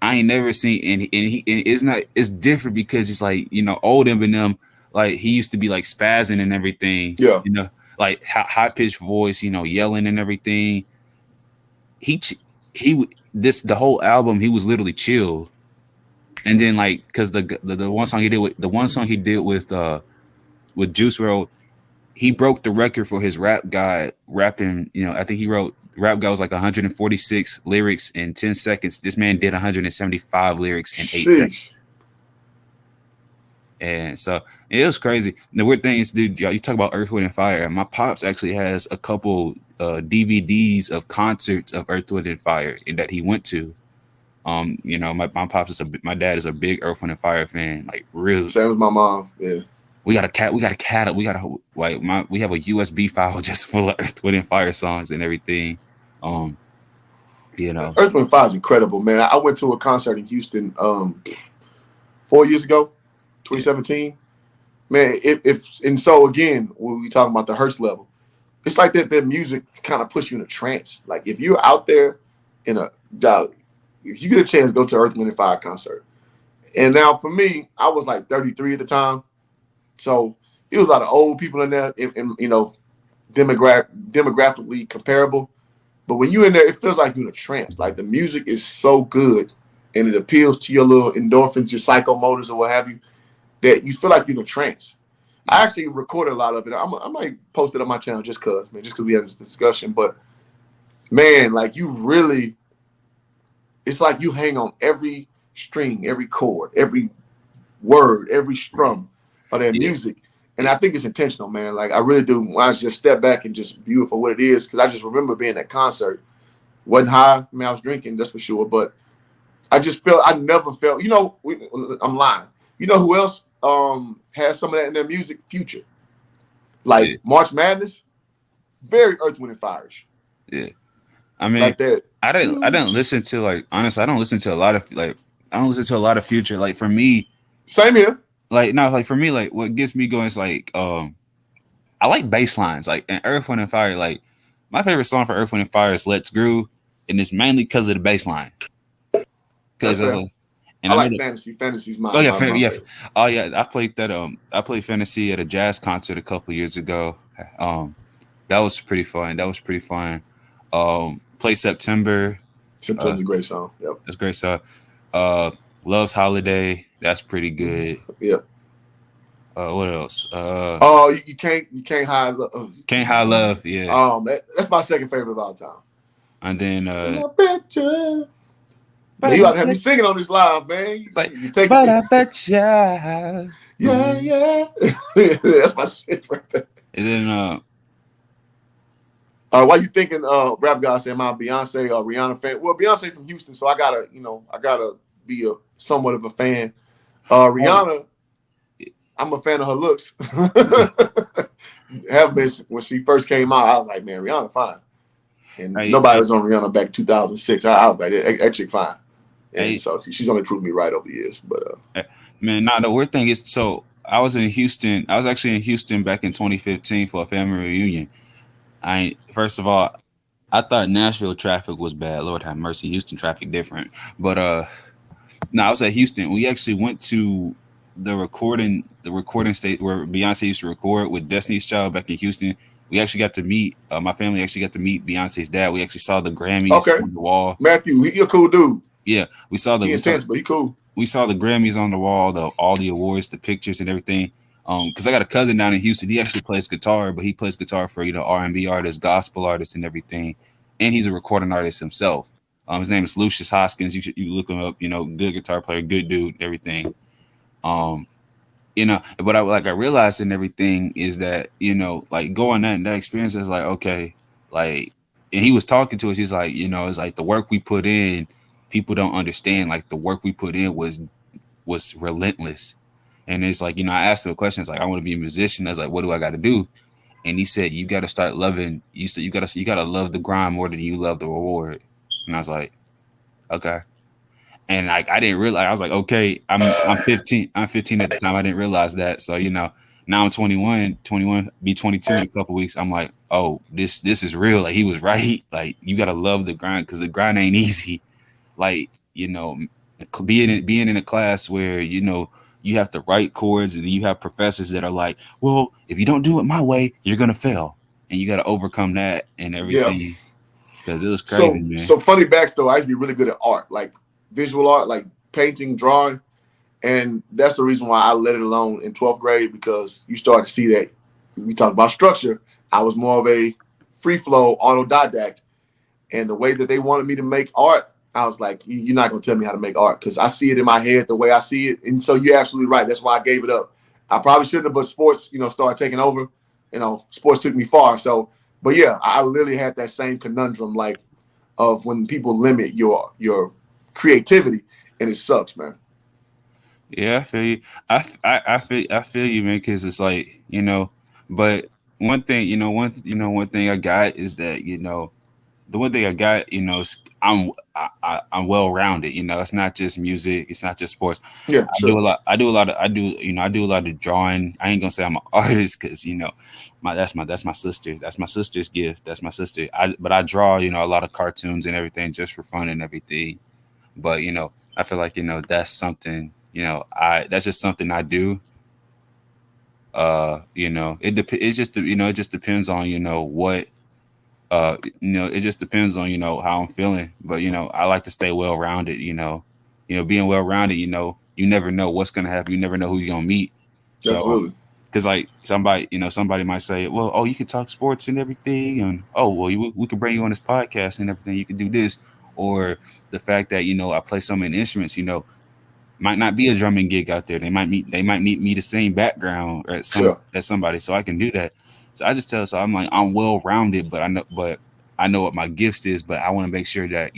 I ain't never seen and it's different because it's like, you know, old Eminem, like he used to be like spazzing and everything, yeah, you know, like high pitched voice, you know, yelling and everything. The whole album he was literally chill, and then like because the one song he did with Juice WRLD, he broke the record for his rap guy rapping. You know, I think he wrote rap guy was like 146 lyrics in 10 seconds. This man did 175 lyrics in 8 seconds. And so it was crazy. The weird thing is, dude, you talk about Earth, Wind, and Fire. My pops actually has a couple DVDs of concerts of Earth, Wind, and Fire and that he went to. You know, my pops my dad is a big Earth, Wind, and Fire fan. Like, really. Same as my mom. Yeah. We have a USB file just full of Earth, Wind, and Fire songs and everything. You know, Earth, Wind, and Fire is incredible, man. I went to a concert in Houston 4 years ago. 2017, man. And so again, when we talking about the hertz level, it's like that music kind of puts you in a trance. Like if you're out there if you get a chance to go to Earth, Wind, and Fire concert, and now for me, I was like 33 at the time, so it was a lot of old people in there, and you know, demographically comparable. But when you're in there, it feels like you're in a trance. Like the music is so good, and it appeals to your little endorphins, your psychomotors, or what have you, that you feel like you're in a trance. I actually recorded a lot of it. I might post it on my channel just because we had this discussion. But man, like it's like you hang on every string, every chord, every word, every strum of that music. And I think it's intentional, man. Like I really do. When I just step back and just view it for what it is, because I just remember being at concert. Wasn't high. I mean, I was drinking, that's for sure. But I never felt, you know, I'm lying. You know who else has some of that in their music? Future. Like March Madness, very Earth, Wind, and Fire-ish. Yeah. I mean, like that. I didn't listen to, like, honestly, I don't listen to a lot of Future. Like for me, same here. Like, no, like for me, like what gets me going is like I like bass lines. Like in Earth, Wind, and Fire, like my favorite song for Earth, Wind, and Fire is Let's Groove, and it's mainly because of the bass line. Because I like Fantasy. Fantasy's my favorite. Oh yeah, I played that. I played Fantasy at a jazz concert a couple years ago. That was pretty fun. Play September. September's a great song. Yep. That's a great song. Love's Holiday. That's pretty good. Yep. What else? You can't hide love. Can't Hide Love. Yeah. That's my second favorite of all time. And then I bet you. Man, you ought to have me singing on this live, man. It's like, you take but I bet ya. Yeah. That's my shit right there. And then why you thinking Rap God said, am I a Beyonce or Rihanna fan? Well, Beyonce from Houston, so I gotta be a somewhat of a fan. Rihanna, I'm a fan of her looks. Have been when she first came out, I was like, man, Rihanna fine. And nobody was on Rihanna back in 2006. I was like, actually fine. And so she's only proved me right over the years. But man, the weird thing is, so I was in Houston. I was actually in Houston back in 2015 for a family reunion. First of all, I thought Nashville traffic was bad. Lord have mercy, Houston traffic different. But I was at Houston. We actually went to the recording state where Beyonce used to record with Destiny's Child back in Houston. We actually got to meet. My family actually got to meet Beyonce's dad. We actually saw the Grammys on the wall. Matthew, he a cool dude. Yeah, we saw he intense, but he cool. We saw the Grammys on the wall, all the awards, the pictures, and everything. Because I got a cousin down in Houston. He actually plays guitar, but he plays guitar for R&B artists, gospel artists, and everything. And he's a recording artist himself. His name is Lucius Hoskins. You look him up. Good guitar player, good dude, everything. But I realized and everything is that like going that experience is like, okay, like, and he was talking to us. He's like, it's like the work we put in, people don't understand. Like the work we put in was relentless. And it's like, I asked him a question. It's like, I want to be a musician. I was like, what do I got to do? And he said, you got to start loving. You said you got to love the grind more than you love the reward. And I was like, okay. And like I didn't realize. I was like, okay, I'm 15. I'm 15 at the time. I didn't realize that. So now I'm 21, be 22 in a couple weeks. I'm like, oh, this is real. Like he was right. Like you got to love the grind because the grind ain't easy. Like being in a class where you have to write chords and you have professors that are like, well, if you don't do it my way, you're going to fail. And you got to overcome that and everything. Because it was crazy, man. So funny backstory, I used to be really good at art, like visual art, like painting, drawing. And that's the reason why I let it alone in 12th grade, because you start to see that we talk about structure. I was more of a free flow autodidact. And the way that they wanted me to make art, I was like, you're not going to tell me how to make art because I see it in my head the way I see it. And so you're absolutely right. That's why I gave it up. I probably shouldn't have, but sports, started taking over. Sports took me far. So, but yeah, I literally had that same conundrum, like of when people limit your creativity, and it sucks, man. Yeah, I feel you. I feel you, man, because it's like, but one thing, one thing I got is that, the one thing I got, is I'm well rounded. It's not just music, it's not just sports. Yeah, I do a lot of drawing. I ain't gonna say I'm an artist because that's my sister. That's my sister's gift. That's my sister. But I draw, a lot of cartoons and everything just for fun and everything. But I feel like that's something. That's just something I do. It just depends on what. It just depends on how I'm feeling, but I like to stay well rounded. Being well rounded, you never know what's gonna happen. You never know who you're gonna meet. So, absolutely. Because like somebody might say, well, oh, you can talk sports and everything, and oh, well, we can bring you on this podcast and everything. You can do this, or the fact that I play so many instruments. Might not be a drumming gig out there. They might meet me the same background as somebody, so I can do that. So I just I'm like, I'm well rounded, but I know what my gifts is, but I want to make sure that,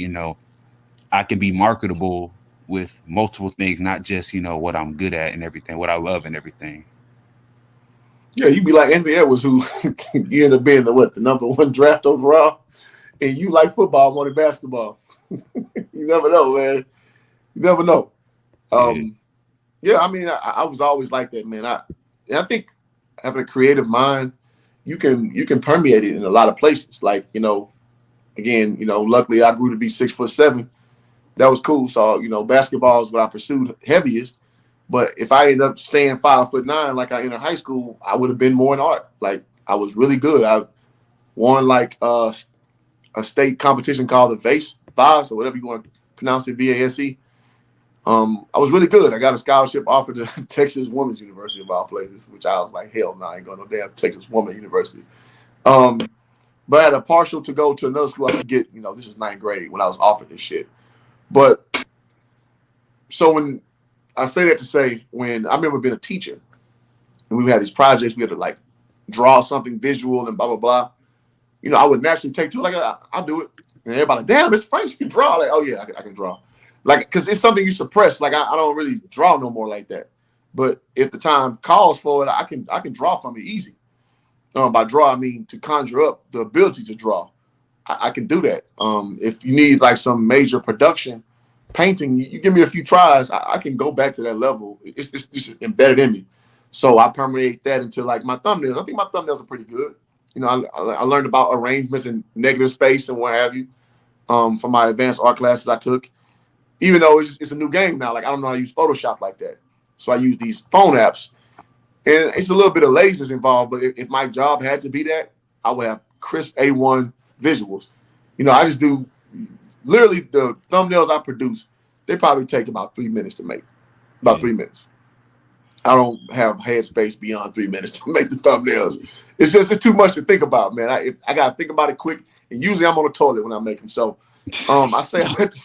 I can be marketable with multiple things, not just, what I'm good at and everything, what I love and everything. Yeah, you'd be like Anthony Edwards, who you end up being the number 1 draft overall, and you like football more than basketball. You never know, man. You never know. Yeah, I mean, I was always like that, man. I think having a creative mind, you can permeate it in a lot of places. Like, again, luckily I grew to be 6'7". That was cool. So, basketball is what I pursued heaviest. But if I ended up staying 5'9", like I entered high school, I would have been more in art. Like I was really good. I won like a state competition called the Vase VAS or whatever you want to pronounce it, VASE. I was really good. I got a scholarship offered to Texas Women's University of all places, which I was like, hell no, I ain't going to no damn Texas Women's University. But I had a partial to go to another school I could get, this was 9th grade when I was offered this shit. But so when I say that to say, when I remember being a teacher and we had these projects, we had to like draw something visual and blah, blah, blah. I would naturally take to it, like, I'll do it. And everybody like, damn, Mr. Franks, you can draw. Like, oh yeah, I can draw. Like, because it's something you suppress. Like, I don't really draw no more like that. But if the time calls for it, I can draw from it easy. By draw, I mean to conjure up the ability to draw. I can do that. If you need like some major production painting, you give me a few tries, I can go back to that level. It's just embedded in me. So I permeate that into like my thumbnails. I think my thumbnails are pretty good. I learned about arrangements and negative space and what have you from my advanced art classes I took. Even though it's a new game now, like I don't know how to use Photoshop like that. So I use these phone apps. And it's a little bit of laziness involved, but if my job had to be that, I would have crisp A1 visuals. I just do literally the thumbnails I produce, they probably take about 3 minutes to make. About 3 minutes. I don't have headspace beyond 3 minutes to make the thumbnails. It's too much to think about, man. I gotta think about it quick, and usually I'm on the toilet when I make them. So I have to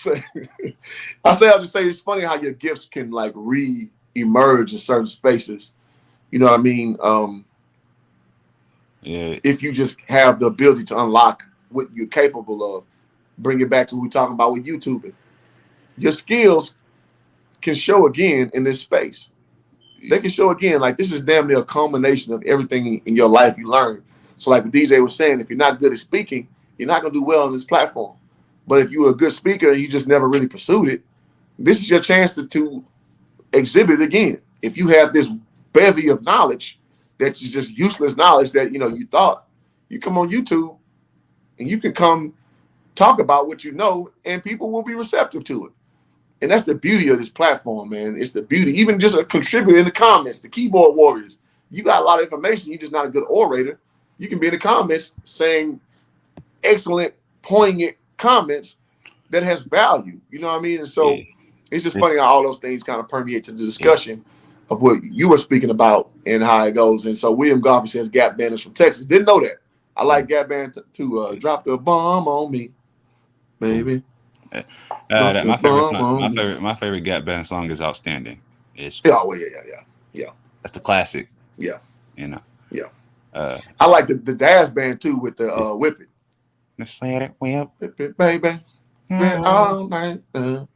say it's funny how your gifts can like re-emerge in certain spaces. You know what I mean? If you just have the ability to unlock what you're capable of, bring it back to what we're talking about with YouTubing. Your skills can show again in this space. They can show again, like this is damn near a culmination of everything in your life you learn. So like what DJ was saying, if you're not good at speaking, you're not going to do well on this platform. But if you're a good speaker and you just never really pursued it, this is your chance to exhibit it again. If you have this bevy of knowledge that's just useless knowledge that, you thought, you come on YouTube and you can come talk about what you know and people will be receptive to it. And that's the beauty of this platform, man. It's the beauty. Even just a contributor in the comments, the keyboard warriors. You got a lot of information. You're just not a good orator. You can be in the comments saying excellent, poignant comments that has value. You know what I mean? And so it's just funny how all those things kind of permeate to the discussion of what you were speaking about and how it goes. And so William Garvey says Gap Band is from Texas. Didn't know that. I like Gap Band to drop the bomb on me, baby. My favorite Gap Band song is Outstanding. Yeah. That's the classic. Yeah. Yeah. I like the Daz Band too with the Whip It. Let's say it, Whip It, baby. All night. That's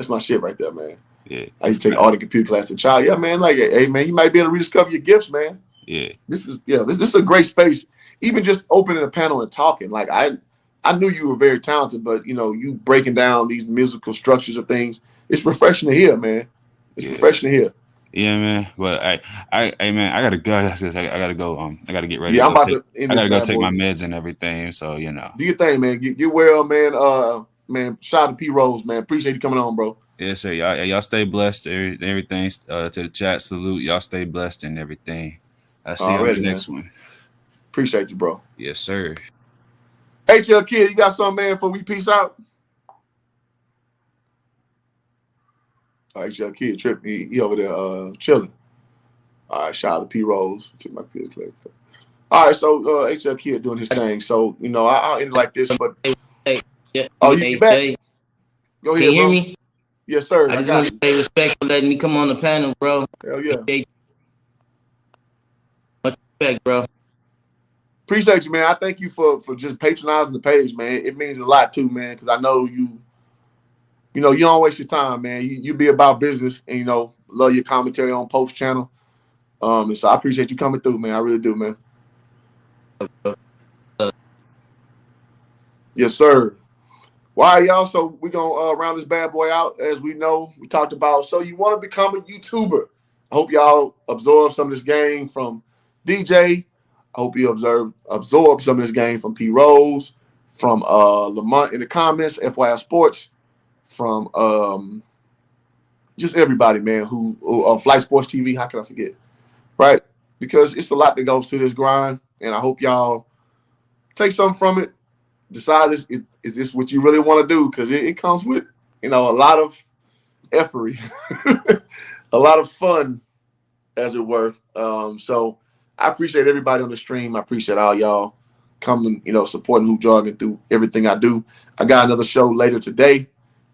my shit right there, man. Yeah. I used to take all the computer class to child. Yeah, man. Like, hey, man, you might be able to rediscover your gifts, man. Yeah. This is a great space. Even just opening a panel and talking. Like, I knew you were very talented, but you breaking down these musical structures of things. It's refreshing to hear, man. It's refreshing to hear. Yeah, man. But man, I gotta go. I gotta go. I gotta get ready. Yeah, I'm about to. I gotta go take my meds and everything. So do your thing, man. Get well, man. Man, shout out to P Rose, man. Appreciate you coming on, bro. Yes, sir. Y'all stay blessed. Everything. To the chat, salute. Y'all stay blessed and everything. I'll see you on the next one. Appreciate you, bro. Yes, sir. HL Kid, you got something, man, before we peace out? HL Kid tripped me. He over there chilling. All right, shout out to P Rose. Took my pills later. All right, so HL Kid doing his thing. So, I'll end it like this, but you back? Go ahead, Can you hear bro. me? Yes, sir. I just want to pay respect for letting me come on the panel, bro. Hell yeah. Much respect, bro. Appreciate you, man. I thank you for just patronizing the page, man. It means a lot too, man, because I know you don't waste your time, man. You be about business and, love your commentary on Pope's channel. And so I appreciate you coming through, man. I really do, man. Yes, sir. All right, y'all. So we're going to round this bad boy out. As we know, we talked about, so you want to become a YouTuber. I hope y'all absorb some of this game from DJ. I hope you absorb some of this game from P Rose, from Lamont in the comments, FYI Sports, from just everybody, man, who Flight Sports TV. How can I forget? Right? Because it's a lot that goes to this grind, and I hope y'all take something from it. decide is this what you really want to do? Because it comes with, a lot of effery, a lot of fun, as it were. So I appreciate everybody on the stream. I appreciate all y'all coming, supporting Hoop Jargon through everything I do. I got another show later today.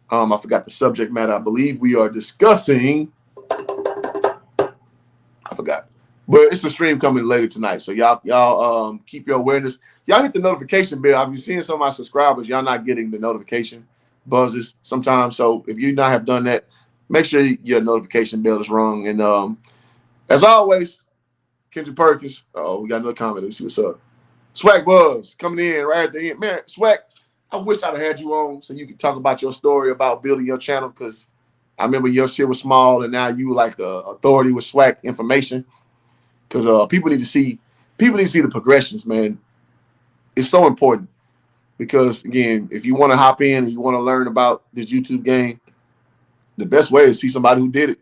I forgot the subject matter. I believe we are discussing. I forgot. But it's a stream coming later tonight. So y'all keep your awareness. Y'all hit the notification bell. I've been seeing some of my subscribers. Y'all not getting the notification buzzes sometimes. So if you not have done that, make sure your notification bell is rung. And as always, Kendrick Perkins. Oh, we got another comment. Let's see what's up. Swag Buzz coming in right at the end. Man, Swag, I wish I'd have had you on so you could talk about your story about building your channel, because I remember your shit was small and now you like the authority with Swag information. Because people need to see the progressions, man. It's so important. Because again, if you want to hop in and you want to learn about this YouTube game, the best way is see somebody who did it.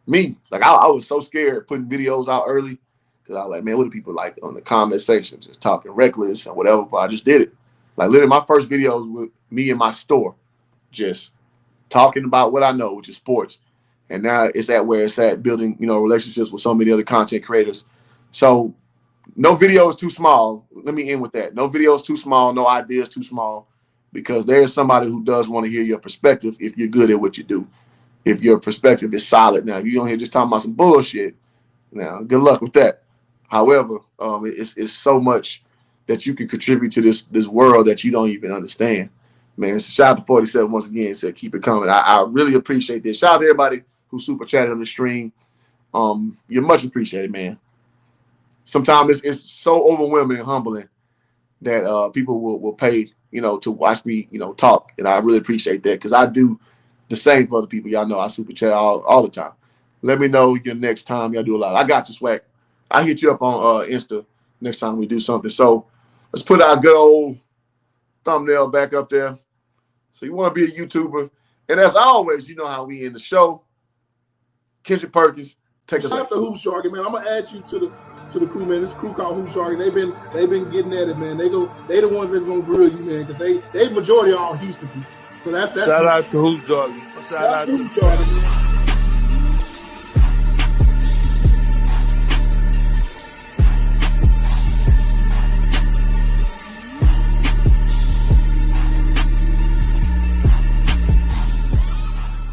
Me, like I was so scared of putting videos out early because I was like, man, what do people like on the comment section, just talking reckless or whatever? But I just did it. Like literally, my first videos with me in my store, just talking about what I know, which is sports. And now it's at where it's at, building, relationships with so many other content creators. So no video is too small. Let me end with that. No video is too small. No idea is too small, because there is somebody who does want to hear your perspective if you're good at what you do. If your perspective is solid. Now, if you're on here just talking about some bullshit, now, good luck with that. However, it's so much that you can contribute to this world that you don't even understand. Man, shout out to 47 once again. Said keep it coming. I really appreciate this. Shout out to everybody who super chatted on the stream. You're much appreciated, man. Sometimes it's so overwhelming and humbling that people will pay, to watch me, talk. And I really appreciate that, because I do the same for other people. Y'all know I super chat all the time. Let me know your next time y'all do a live. I got you, Swag. I'll hit you up on Insta next time we do something. So let's put our good old thumbnail back up there. So you want to be a YouTuber. And as always, you know how we end the show. Kendrick Perkins, take us Shout out to Hoop Jargon, man. I'm gonna add you to the crew, man. This crew called Hoop Jargon. They've been getting at it, man. They the ones that's gonna grill you, man, because they majority are all Houston people. So that's Shout out to Hoop Jargon. Shout out to Hoop Jargon.